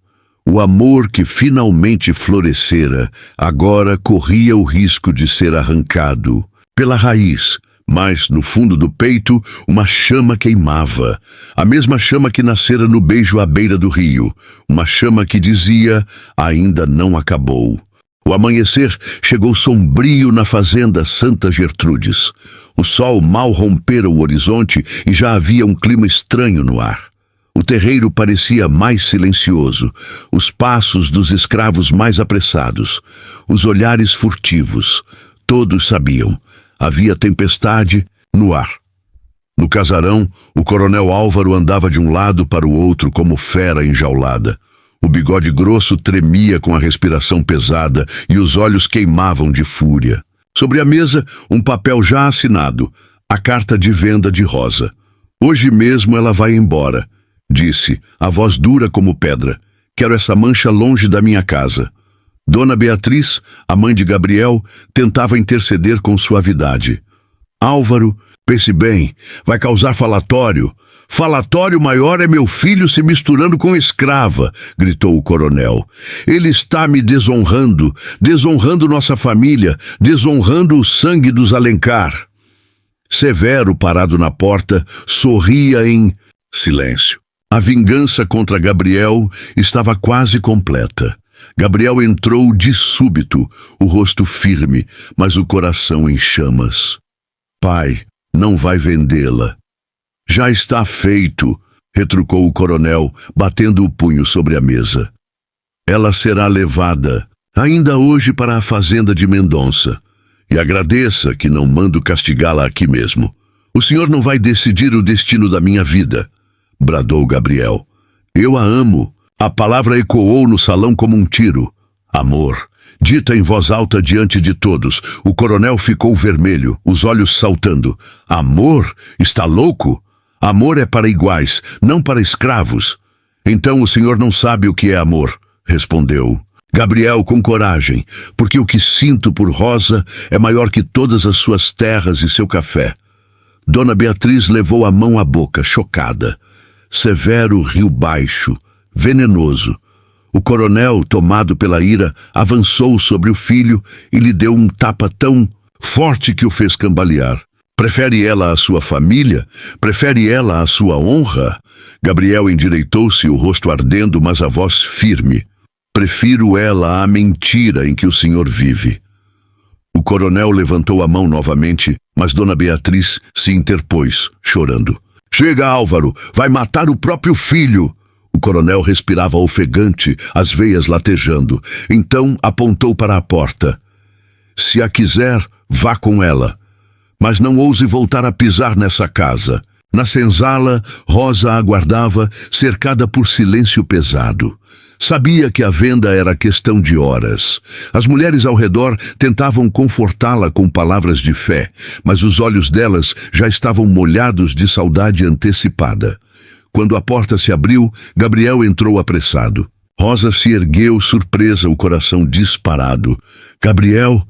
O amor que finalmente florescera, agora corria o risco de ser arrancado. Pela raiz, mas no fundo do peito, uma chama queimava. A mesma chama que nascera no beijo à beira do rio. Uma chama que dizia, ainda não acabou. O amanhecer chegou sombrio na fazenda Santa Gertrudes. O sol mal rompera o horizonte e já havia um clima estranho no ar. O terreiro parecia mais silencioso, os passos dos escravos mais apressados, os olhares furtivos. Todos sabiam, havia tempestade no ar. No casarão, o coronel Álvaro andava de um lado para o outro como fera enjaulada. O bigode grosso tremia com a respiração pesada e os olhos queimavam de fúria. Sobre a mesa, um papel já assinado, a carta de venda de Rosa. Hoje mesmo ela vai embora, disse, a voz dura como pedra. Quero essa mancha longe da minha casa. Dona Beatriz, a mãe de Gabriel, tentava interceder com suavidade. Álvaro, pense bem, vai causar falatório. Falatório maior é meu filho se misturando com escrava, gritou o coronel. Ele está me desonrando, desonrando nossa família, desonrando o sangue dos Alencar. Severo, parado na porta, sorria em silêncio. A vingança contra Gabriel estava quase completa. Gabriel entrou de súbito, o rosto firme, mas o coração em chamas. Pai, não vai vendê-la. Já está feito, retrucou o coronel, batendo o punho sobre a mesa. Ela será levada, ainda hoje, para a fazenda de Mendonça. E agradeça que não mando castigá-la aqui mesmo. O senhor não vai decidir o destino da minha vida, bradou Gabriel. Eu a amo. A palavra ecoou no salão como um tiro. Amor. Dita em voz alta diante de todos, o coronel ficou vermelho, os olhos saltando. Amor? Está louco? Amor é para iguais, não para escravos. Então o senhor não sabe o que é amor, respondeu Gabriel com coragem, porque o que sinto por Rosa é maior que todas as suas terras e seu café. Dona Beatriz levou a mão à boca, chocada. Severo riu baixo, venenoso. O coronel, tomado pela ira, avançou sobre o filho e lhe deu um tapa tão forte que o fez cambalear. Prefere ela a sua família? Prefere ela a sua honra? Gabriel endireitou-se, o rosto ardendo, mas a voz firme. Prefiro ela à mentira em que o senhor vive. O coronel levantou a mão novamente, mas Dona Beatriz se interpôs, chorando. Chega, Álvaro, vai matar o próprio filho. O coronel respirava ofegante, as veias latejando. Então apontou para a porta. Se a quiser, vá com ela. Mas não ouse voltar a pisar nessa casa. Na senzala, Rosa aguardava, cercada por silêncio pesado. Sabia que a venda era questão de horas. As mulheres ao redor tentavam confortá-la com palavras de fé, mas os olhos delas já estavam molhados de saudade antecipada. Quando a porta se abriu, Gabriel entrou apressado. Rosa se ergueu, surpresa, o coração disparado. Gabriel,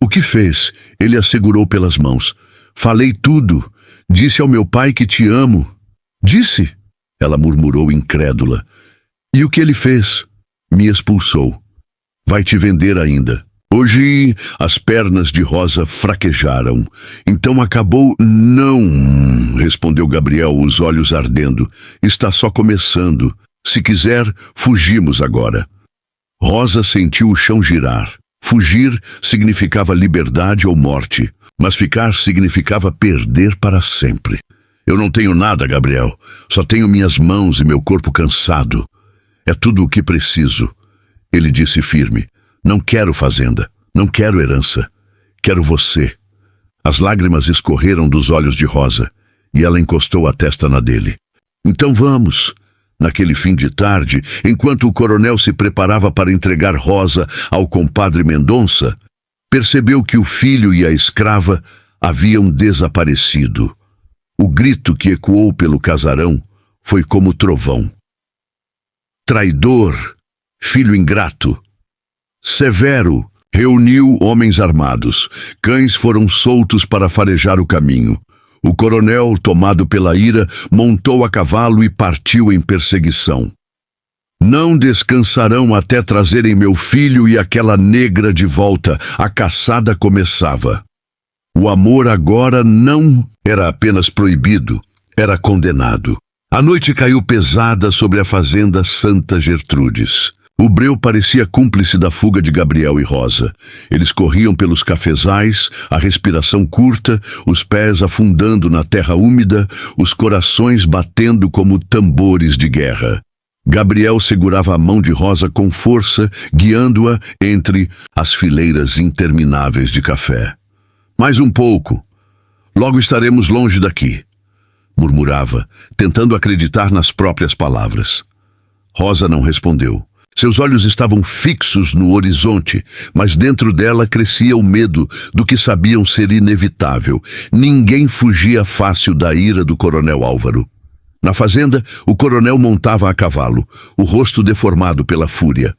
o que fez? Ele a segurou pelas mãos. Falei tudo. Disse ao meu pai que te amo. Disse? Ela murmurou incrédula. E o que ele fez? Me expulsou. Vai te vender ainda. Hoje as pernas de Rosa fraquejaram. Então acabou? Não, respondeu Gabriel, os olhos ardendo. Está só começando. Se quiser, fugimos agora. Rosa sentiu o chão girar. Fugir significava liberdade ou morte, mas ficar significava perder para sempre. Eu não tenho nada, Gabriel. Só tenho minhas mãos e meu corpo cansado. É tudo o que preciso. Ele disse firme. Não quero fazenda. Não quero herança. Quero você. As lágrimas escorreram dos olhos de Rosa, e ela encostou a testa na dele. Então vamos. Naquele fim de tarde, enquanto o coronel se preparava para entregar Rosa ao compadre Mendonça, percebeu que o filho e a escrava haviam desaparecido. O grito que ecoou pelo casarão foi como trovão. Traidor, filho ingrato. Severo reuniu homens armados. Cães foram soltos para farejar o caminho. O coronel, tomado pela ira, montou a cavalo e partiu em perseguição. Não descansarão até trazerem meu filho e aquela negra de volta. A caçada começava. O amor agora não era apenas proibido, era condenado. A noite caiu pesada sobre a fazenda Santa Gertrudes. O breu parecia cúmplice da fuga de Gabriel e Rosa. Eles corriam pelos cafezais, a respiração curta, os pés afundando na terra úmida, os corações batendo como tambores de guerra. Gabriel segurava a mão de Rosa com força, guiando-a entre as fileiras intermináveis de café. Mais um pouco. Logo estaremos longe daqui, murmurava, tentando acreditar nas próprias palavras. Rosa não respondeu. Seus olhos estavam fixos no horizonte, mas dentro dela crescia o medo do que sabiam ser inevitável. Ninguém fugia fácil da ira do coronel Álvaro. Na fazenda, o coronel montava a cavalo, o rosto deformado pela fúria.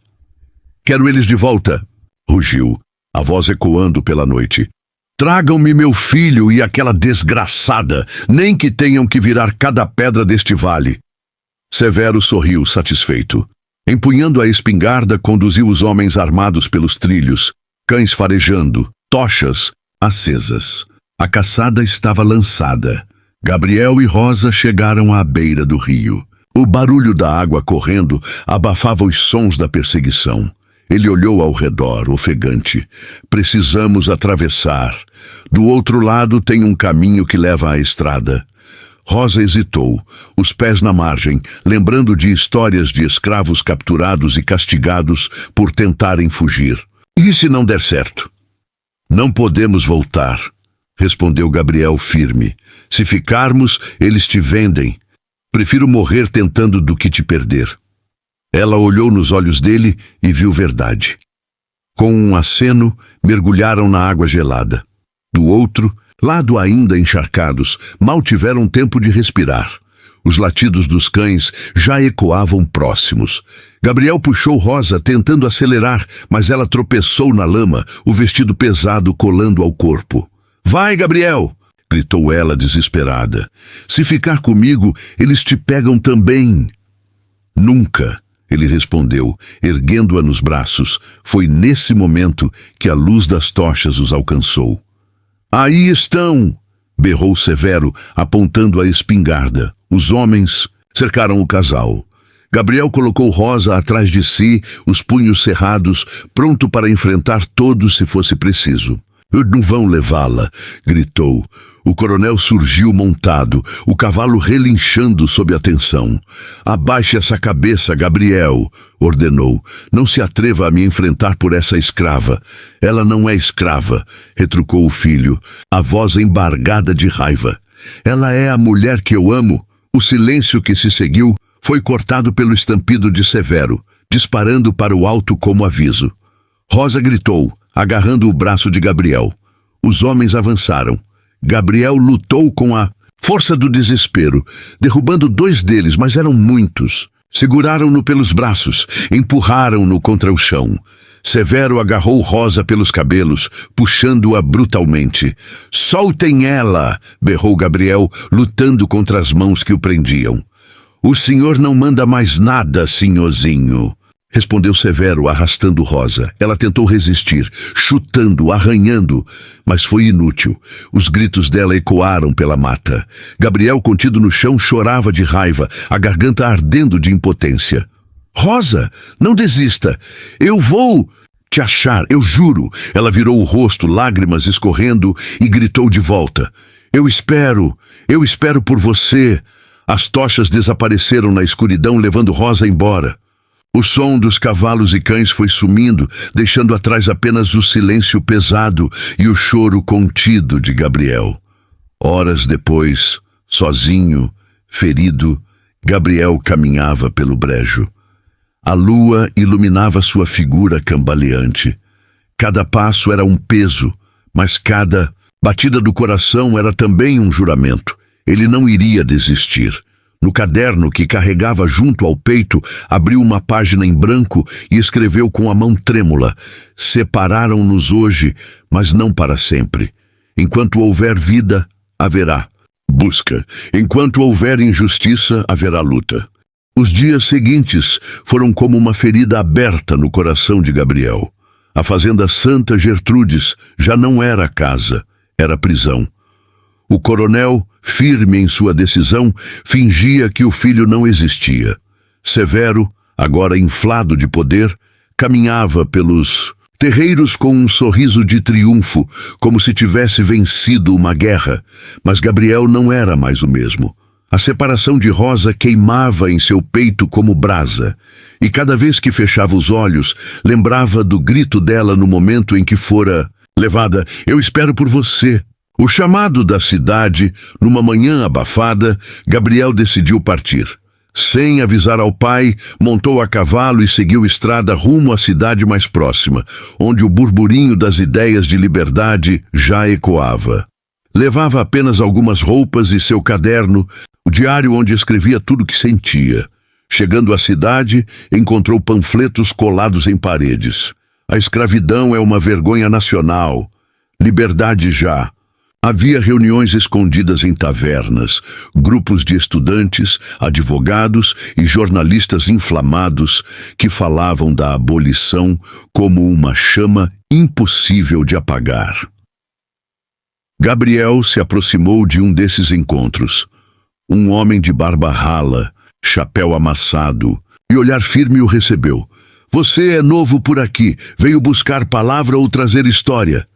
"Quero eles de volta", rugiu, a voz ecoando pela noite. "Tragam-me meu filho e aquela desgraçada, nem que tenham que virar cada pedra deste vale." Severo sorriu, satisfeito. Empunhando a espingarda, conduziu os homens armados pelos trilhos, cães farejando, tochas acesas. A caçada estava lançada. Gabriel e Rosa chegaram à beira do rio. O barulho da água correndo abafava os sons da perseguição. Ele olhou ao redor, ofegante. "Precisamos atravessar. Do outro lado tem um caminho que leva à estrada." Rosa hesitou, os pés na margem, lembrando de histórias de escravos capturados e castigados por tentarem fugir. "E se não der certo?" "Não podemos voltar", respondeu Gabriel firme. "Se ficarmos, eles te vendem. Prefiro morrer tentando do que te perder." Ela olhou nos olhos dele e viu verdade. Com um aceno, mergulharam na água gelada. Do outro lado, ainda encharcados, mal tiveram tempo de respirar. Os latidos dos cães já ecoavam próximos. Gabriel puxou Rosa, tentando acelerar, mas ela tropeçou na lama, o vestido pesado colando ao corpo. "Vai, Gabriel!" gritou ela desesperada. "Se ficar comigo, eles te pegam também." "Nunca", ele respondeu, erguendo-a nos braços. Foi nesse momento que a luz das tochas os alcançou. "Aí estão!" berrou Severo, apontando a espingarda. Os homens cercaram o casal. Gabriel colocou Rosa atrás de si, os punhos cerrados, pronto para enfrentar todos se fosse preciso. "Não vão levá-la", gritou. O coronel surgiu montado, o cavalo relinchando sob a tensão. "Abaixe essa cabeça, Gabriel", ordenou. "Não se atreva a me enfrentar por essa escrava." "Ela não é escrava", retrucou o filho, a voz embargada de raiva. "Ela é a mulher que eu amo." O silêncio que se seguiu foi cortado pelo estampido de Severo, disparando para o alto como aviso. Rosa gritou, agarrando o braço de Gabriel. Os homens avançaram. Gabriel lutou com a força do desespero, derrubando 2 deles, mas eram muitos. Seguraram-no pelos braços, empurraram-no contra o chão. Severo agarrou Rosa pelos cabelos, puxando-a brutalmente. "Soltem ela!" berrou Gabriel, lutando contra as mãos que o prendiam. "O senhor não manda mais nada, senhorzinho", respondeu Severo, arrastando Rosa. Ela tentou resistir, chutando, arranhando, mas foi inútil. Os gritos dela ecoaram pela mata. Gabriel, contido no chão, chorava de raiva, a garganta ardendo de impotência. "Rosa, não desista! Eu vou te achar, eu juro!" Ela virou o rosto, lágrimas escorrendo, e gritou de volta. Eu espero por você." As tochas desapareceram na escuridão, levando Rosa embora. O som dos cavalos e cães foi sumindo, deixando atrás apenas o silêncio pesado e o choro contido de Gabriel. Horas depois, sozinho, ferido, Gabriel caminhava pelo brejo. A lua iluminava sua figura cambaleante. Cada passo era um peso, mas cada batida do coração era também um juramento. Ele não iria desistir. No caderno que carregava junto ao peito, abriu uma página em branco e escreveu com a mão trêmula: separaram-nos hoje, mas não para sempre. Enquanto houver vida, haverá busca. Enquanto houver injustiça, haverá luta. Os dias seguintes foram como uma ferida aberta no coração de Gabriel. A fazenda Santa Gertrudes já não era casa, era prisão. O coronel, firme em sua decisão, fingia que o filho não existia. Severo, agora inflado de poder, caminhava pelos terreiros com um sorriso de triunfo, como se tivesse vencido uma guerra. Mas Gabriel não era mais o mesmo. A separação de Rosa queimava em seu peito como brasa, e cada vez que fechava os olhos, lembrava do grito dela no momento em que fora levada: "Eu espero por você." O chamado da cidade, numa manhã abafada, Gabriel decidiu partir. Sem avisar ao pai, montou a cavalo e seguiu estrada rumo à cidade mais próxima, onde o burburinho das ideias de liberdade já ecoava. Levava apenas algumas roupas e seu caderno, o diário onde escrevia tudo o que sentia. Chegando à cidade, encontrou panfletos colados em paredes. A escravidão é uma vergonha nacional. Liberdade já. Havia reuniões escondidas em tavernas, grupos de estudantes, advogados e jornalistas inflamados que falavam da abolição como uma chama impossível de apagar. Gabriel se aproximou de um desses encontros. Um homem de barba rala, chapéu amassado e olhar firme o recebeu. "Você é novo por aqui, veio buscar palavra ou trazer história?"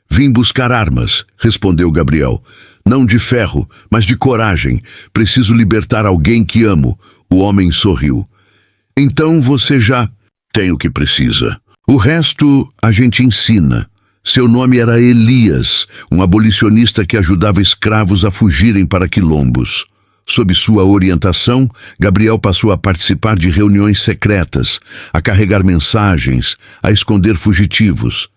"Vim buscar armas", respondeu Gabriel. "Não de ferro, mas de coragem. Preciso libertar alguém que amo." O homem sorriu. "Então você já tem o que precisa. O resto a gente ensina." Seu nome era Elias, um abolicionista que ajudava escravos a fugirem para quilombos. Sob sua orientação, Gabriel passou a participar de reuniões secretas, a carregar mensagens, a esconder fugitivos.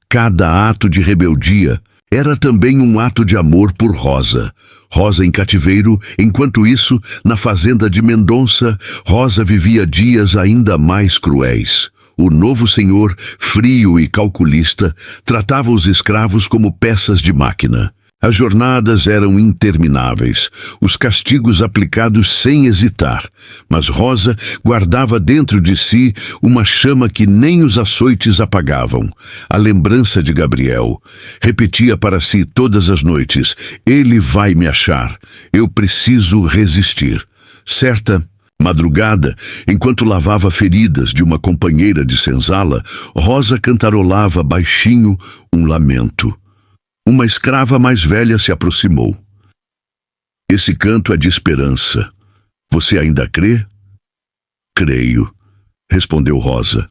Cada ato de rebeldia era também um ato de amor por Rosa. Rosa em cativeiro, enquanto isso, na fazenda de Mendonça, Rosa vivia dias ainda mais cruéis. O novo senhor, frio e calculista, tratava os escravos como peças de máquina. As jornadas eram intermináveis, os castigos aplicados sem hesitar, mas Rosa guardava dentro de si uma chama que nem os açoites apagavam. A lembrança de Gabriel. Repetia para si todas as noites: "Ele vai me achar, eu preciso resistir." Certa madrugada, enquanto lavava feridas de uma companheira de senzala, Rosa cantarolava baixinho um lamento. Uma escrava mais velha se aproximou. "Esse canto é de esperança. Você ainda crê?" "Creio", respondeu Rosa,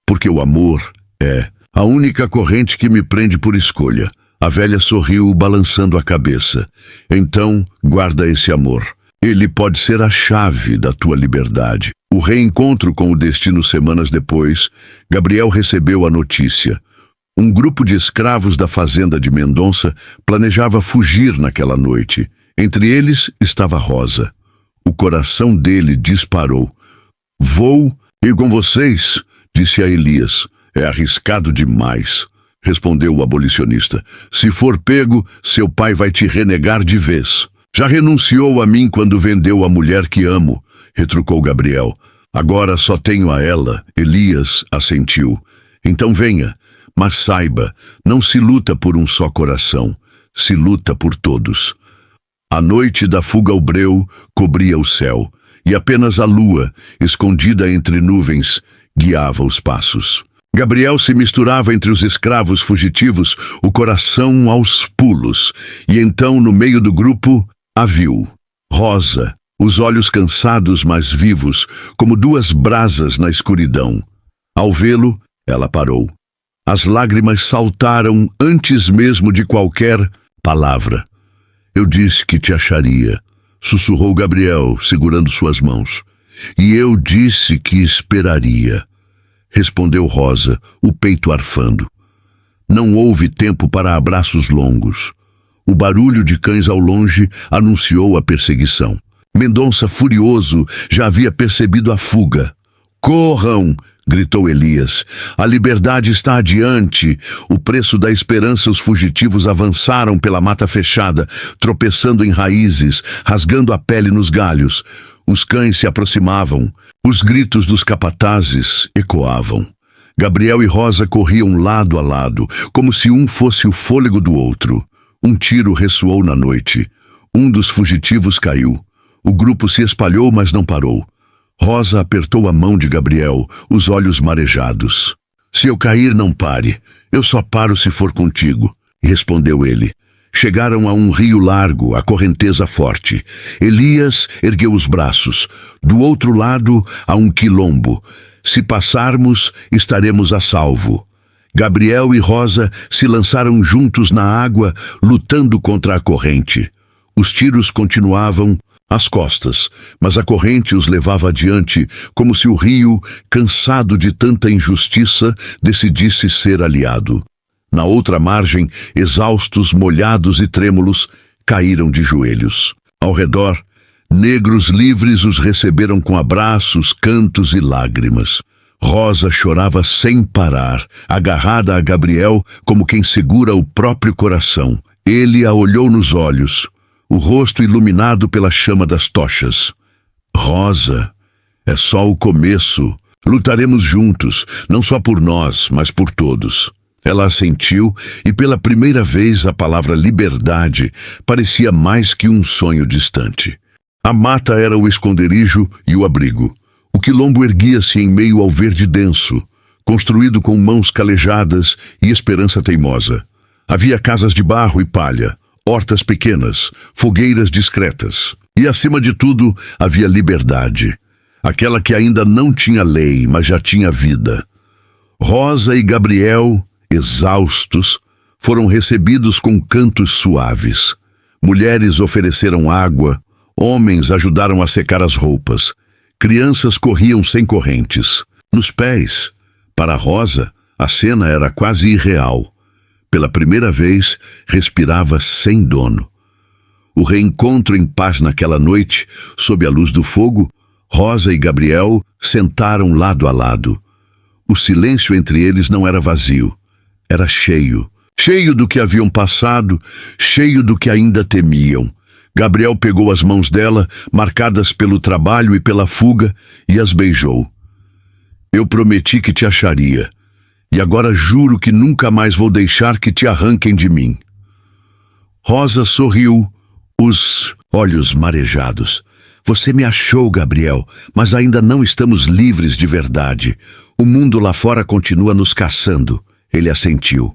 "porque o amor é a única corrente que me prende por escolha." A velha sorriu, balançando a cabeça. "Então, guarda esse amor. Ele pode ser a chave da tua liberdade." O reencontro com o destino semanas depois, Gabriel recebeu a notícia. Um grupo de escravos da fazenda de Mendonça planejava fugir naquela noite. Entre eles estava Rosa. O coração dele disparou. "Vou ir com vocês", disse a Elias. "É arriscado demais", respondeu o abolicionista. "Se for pego, seu pai vai te renegar de vez." "Já renunciou a mim quando vendeu a mulher que amo", retrucou Gabriel. "Agora só tenho a ela." Elias assentiu. "Então venha. Mas saiba, não se luta por um só coração, se luta por todos." A noite da fuga ao breu cobria o céu, e apenas a lua, escondida entre nuvens, guiava os passos. Gabriel se misturava entre os escravos fugitivos, o coração aos pulos, e então, no meio do grupo, a viu. Rosa, os olhos cansados mas vivos, como duas brasas na escuridão. Ao vê-lo, ela parou. As lágrimas saltaram antes mesmo de qualquer palavra. Eu disse que te acharia, sussurrou Gabriel, segurando suas mãos. E eu disse que esperaria, respondeu Rosa, o peito arfando. Não houve tempo para abraços longos. O barulho de cães ao longe anunciou a perseguição. Mendonça, furioso, já havia percebido a fuga. Corram! Gritou Elias. A liberdade está adiante. O preço da esperança, os fugitivos avançaram pela mata fechada, tropeçando em raízes, rasgando a pele nos galhos. Os cães se aproximavam. Os gritos dos capatazes ecoavam. Gabriel e Rosa corriam lado a lado, como se um fosse o fôlego do outro. Um tiro ressoou na noite. Um dos fugitivos caiu. O grupo se espalhou, mas não parou. Rosa apertou a mão de Gabriel, os olhos marejados. Se eu cair, não pare. Eu só paro se for contigo, respondeu ele. Chegaram a um rio largo, a correnteza forte. Elias ergueu os braços. Do outro lado, há um quilombo. Se passarmos, estaremos a salvo. Gabriel e Rosa se lançaram juntos na água, lutando contra a corrente. Os tiros continuavam às costas, mas a corrente os levava adiante, como se o rio, cansado de tanta injustiça, decidisse ser aliado. Na outra margem, exaustos, molhados e trêmulos, caíram de joelhos. Ao redor, negros livres os receberam com abraços, cantos e lágrimas. Rosa chorava sem parar, agarrada a Gabriel como quem segura o próprio coração. Ele a olhou nos olhos, o rosto iluminado pela chama das tochas. Rosa, é só o começo. Lutaremos juntos, não só por nós, mas por todos. Ela assentiu e pela primeira vez a palavra liberdade parecia mais que um sonho distante. A mata era o esconderijo e o abrigo. O quilombo erguia-se em meio ao verde denso, construído com mãos calejadas e esperança teimosa. Havia casas de barro e palha, hortas pequenas, fogueiras discretas. E, acima de tudo, havia liberdade. Aquela que ainda não tinha lei, mas já tinha vida. Rosa e Gabriel, exaustos, foram recebidos com cantos suaves. Mulheres ofereceram água, homens ajudaram a secar as roupas. Crianças corriam sem correntes. Nos pés, para Rosa, a cena era quase irreal. Pela primeira vez, respirava sem dono. O reencontro em paz naquela noite, sob a luz do fogo, Rosa e Gabriel sentaram lado a lado. O silêncio entre eles não era vazio, era cheio. Cheio do que haviam passado, cheio do que ainda temiam. Gabriel pegou as mãos dela, marcadas pelo trabalho e pela fuga, e as beijou. Eu prometi que te acharia. E agora juro que nunca mais vou deixar que te arranquem de mim. Rosa sorriu, os olhos marejados. Você me achou, Gabriel, mas ainda não estamos livres de verdade. O mundo lá fora continua nos caçando. Ele assentiu.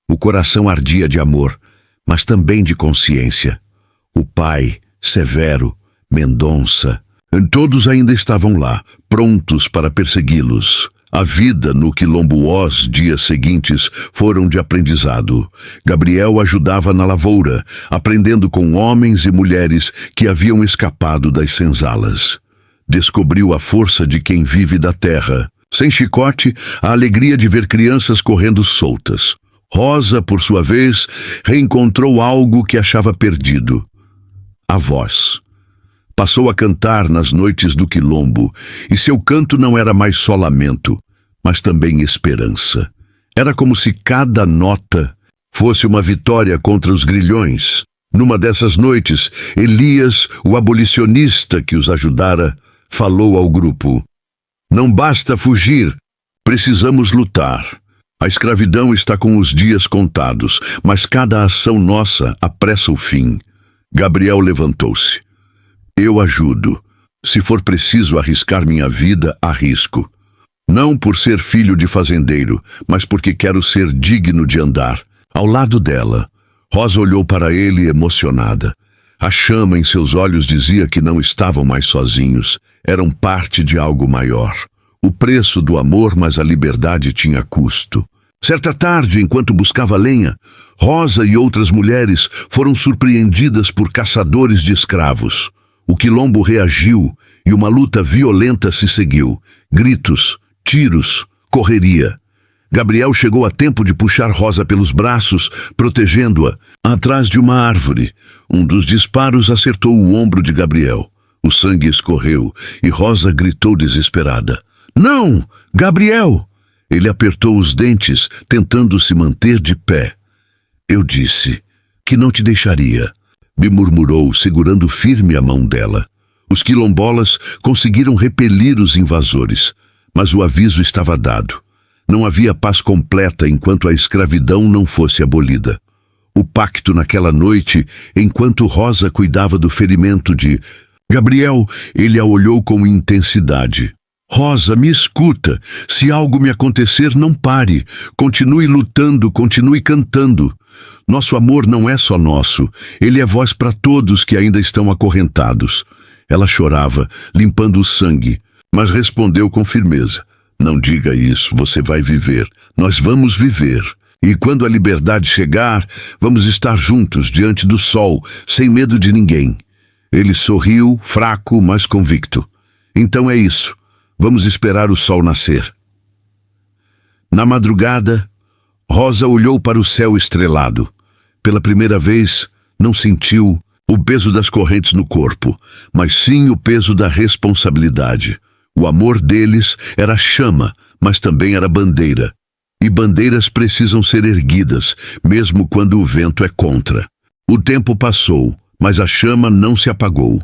O coração ardia de amor, mas também de consciência. O pai, Severo, Mendonça, todos ainda estavam lá, prontos para persegui-los. A vida no Quilombo Os, dias seguintes, foram de aprendizado. Gabriel ajudava na lavoura, aprendendo com homens e mulheres que haviam escapado das senzalas. Descobriu a força de quem vive da terra. Sem chicote, a alegria de ver crianças correndo soltas. Rosa, por sua vez, reencontrou algo que achava perdido. A voz. Passou a cantar nas noites do quilombo, e seu canto não era mais só lamento, mas também esperança. Era como se cada nota fosse uma vitória contra os grilhões. Numa dessas noites, Elias, o abolicionista que os ajudara, falou ao grupo: não basta fugir, precisamos lutar. A escravidão está com os dias contados, mas cada ação nossa apressa o fim. Gabriel levantou-se. Eu ajudo. Se for preciso arriscar minha vida, arrisco. Não por ser filho de fazendeiro, mas porque quero ser digno de andar. Ao lado dela, Rosa olhou para ele emocionada. A chama em seus olhos dizia que não estavam mais sozinhos, eram parte de algo maior. O preço do amor, mas a liberdade tinha custo. Certa tarde, enquanto buscava lenha, Rosa e outras mulheres foram surpreendidas por caçadores de escravos. O quilombo reagiu e uma luta violenta se seguiu. Gritos, tiros, correria. Gabriel chegou a tempo de puxar Rosa pelos braços, protegendo-a, atrás de uma árvore. Um dos disparos acertou o ombro de Gabriel. O sangue escorreu e Rosa gritou desesperada. Não! Gabriel! Ele apertou os dentes, tentando se manter de pé. Eu disse que não te deixaria, me murmurou, segurando firme a mão dela. Os quilombolas conseguiram repelir os invasores, mas o aviso estava dado. Não havia paz completa enquanto a escravidão não fosse abolida. O pacto naquela noite, enquanto Rosa cuidava do ferimento de Gabriel, ele a olhou com intensidade. Rosa, me escuta. Se algo me acontecer, não pare. Continue lutando, continue cantando. Nosso amor não é só nosso. Ele é voz para todos que ainda estão acorrentados. Ela chorava, limpando o sangue, mas respondeu com firmeza. Não diga isso, você vai viver. Nós vamos viver. E quando a liberdade chegar, vamos estar juntos diante do sol, sem medo de ninguém. Ele sorriu, fraco, mas convicto. Então é isso. Vamos esperar o sol nascer. Na madrugada, Rosa olhou para o céu estrelado. Pela primeira vez, não sentiu o peso das correntes no corpo, mas sim o peso da responsabilidade. O amor deles era chama, mas também era bandeira. E bandeiras precisam ser erguidas, mesmo quando o vento é contra. O tempo passou, mas a chama não se apagou.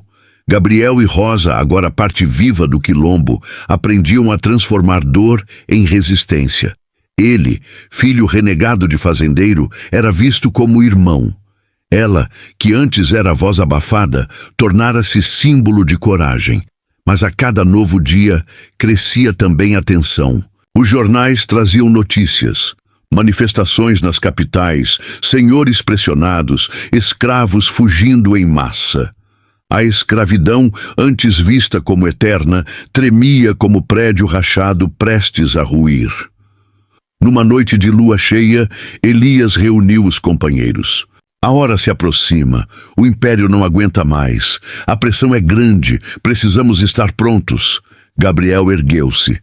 Gabriel e Rosa, agora parte viva do quilombo, aprendiam a transformar dor em resistência. Ele, filho renegado de fazendeiro, era visto como irmão. Ela, que antes era voz abafada, tornara-se símbolo de coragem. Mas a cada novo dia crescia também a tensão. Os jornais traziam notícias. Manifestações nas capitais, senhores pressionados, escravos fugindo em massa. A escravidão, antes vista como eterna, tremia como prédio rachado prestes a ruir. Numa noite de lua cheia, Elias reuniu os companheiros. A hora se aproxima, o império não aguenta mais, a pressão é grande, precisamos estar prontos. Gabriel ergueu-se.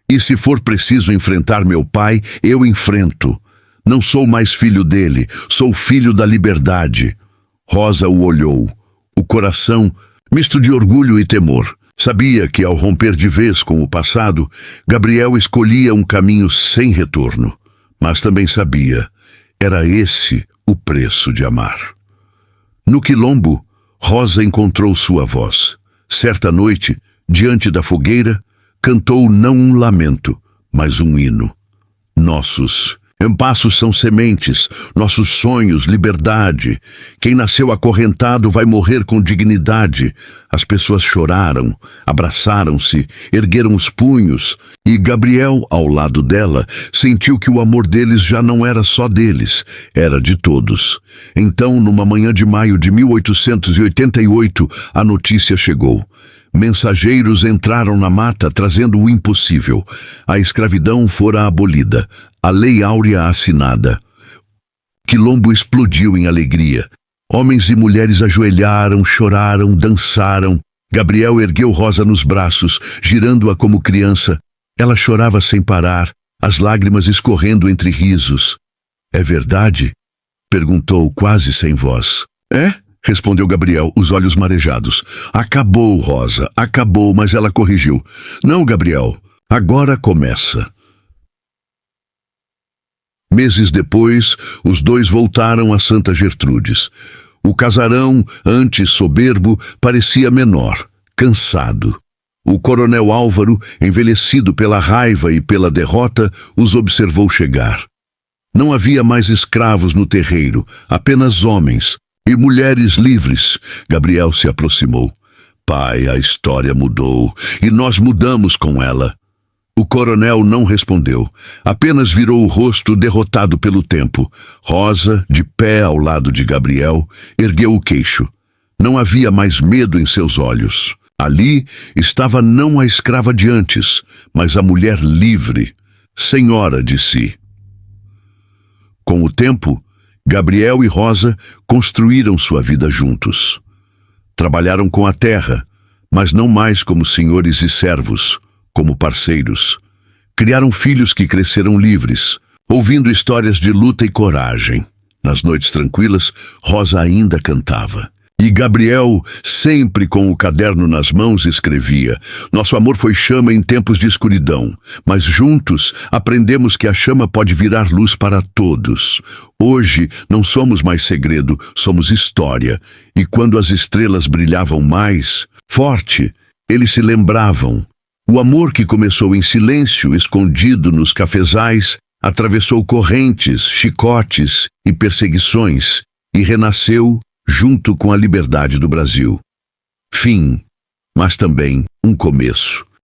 E se for preciso enfrentar meu pai, eu enfrento. Não sou mais filho dele, sou filho da liberdade. Rosa o olhou. O coração, misto de orgulho e temor. Sabia que ao romper de vez com o passado, Gabriel escolhia um caminho sem retorno. Mas também sabia, era esse o preço de amar. No quilombo, Rosa encontrou sua voz. Certa noite, diante da fogueira, cantou não um lamento, mas um hino. Nossos passos são sementes, nossos sonhos, liberdade. Quem nasceu acorrentado vai morrer com dignidade. As pessoas choraram, abraçaram-se, ergueram os punhos, e Gabriel, ao lado dela, sentiu que o amor deles já não era só deles, era de todos. Então, numa manhã de maio de 1888, a notícia chegou. Mensageiros entraram na mata trazendo o impossível. A escravidão fora abolida, a lei áurea assinada. Quilombo explodiu em alegria. Homens e mulheres ajoelharam, choraram, dançaram. Gabriel ergueu Rosa nos braços, girando-a como criança. Ela chorava sem parar, as lágrimas escorrendo entre risos. É verdade? Perguntou quase sem voz. É? Respondeu Gabriel, os olhos marejados. Acabou, Rosa, acabou, mas ela corrigiu. Não, Gabriel, agora começa. Meses depois, os dois voltaram a Santa Gertrudes. O casarão, antes soberbo, parecia menor, cansado. O coronel Álvaro, envelhecido pela raiva e pela derrota, os observou chegar. Não havia mais escravos no terreiro, apenas homens. E mulheres livres. Gabriel se aproximou. Pai, a história mudou, e nós mudamos com ela. O coronel não respondeu, apenas virou o rosto derrotado pelo tempo. Rosa, de pé ao lado de Gabriel, ergueu o queixo. Não havia mais medo em seus olhos. Ali estava não a escrava de antes, mas a mulher livre, senhora de si. Com o tempo, Gabriel e Rosa construíram sua vida juntos. Trabalharam com a terra, mas não mais como senhores e servos, como parceiros. Criaram filhos que cresceram livres, ouvindo histórias de luta e coragem. Nas noites tranquilas, Rosa ainda cantava. E Gabriel, sempre com o caderno nas mãos, escrevia: nosso amor foi chama em tempos de escuridão, mas juntos aprendemos que a chama pode virar luz para todos. Hoje não somos mais segredo, somos história. E quando as estrelas brilhavam mais forte, eles se lembravam. O amor que começou em silêncio, escondido nos cafezais, atravessou correntes, chicotes e perseguições e renasceu junto com a liberdade do Brasil. Fim, mas também um começo.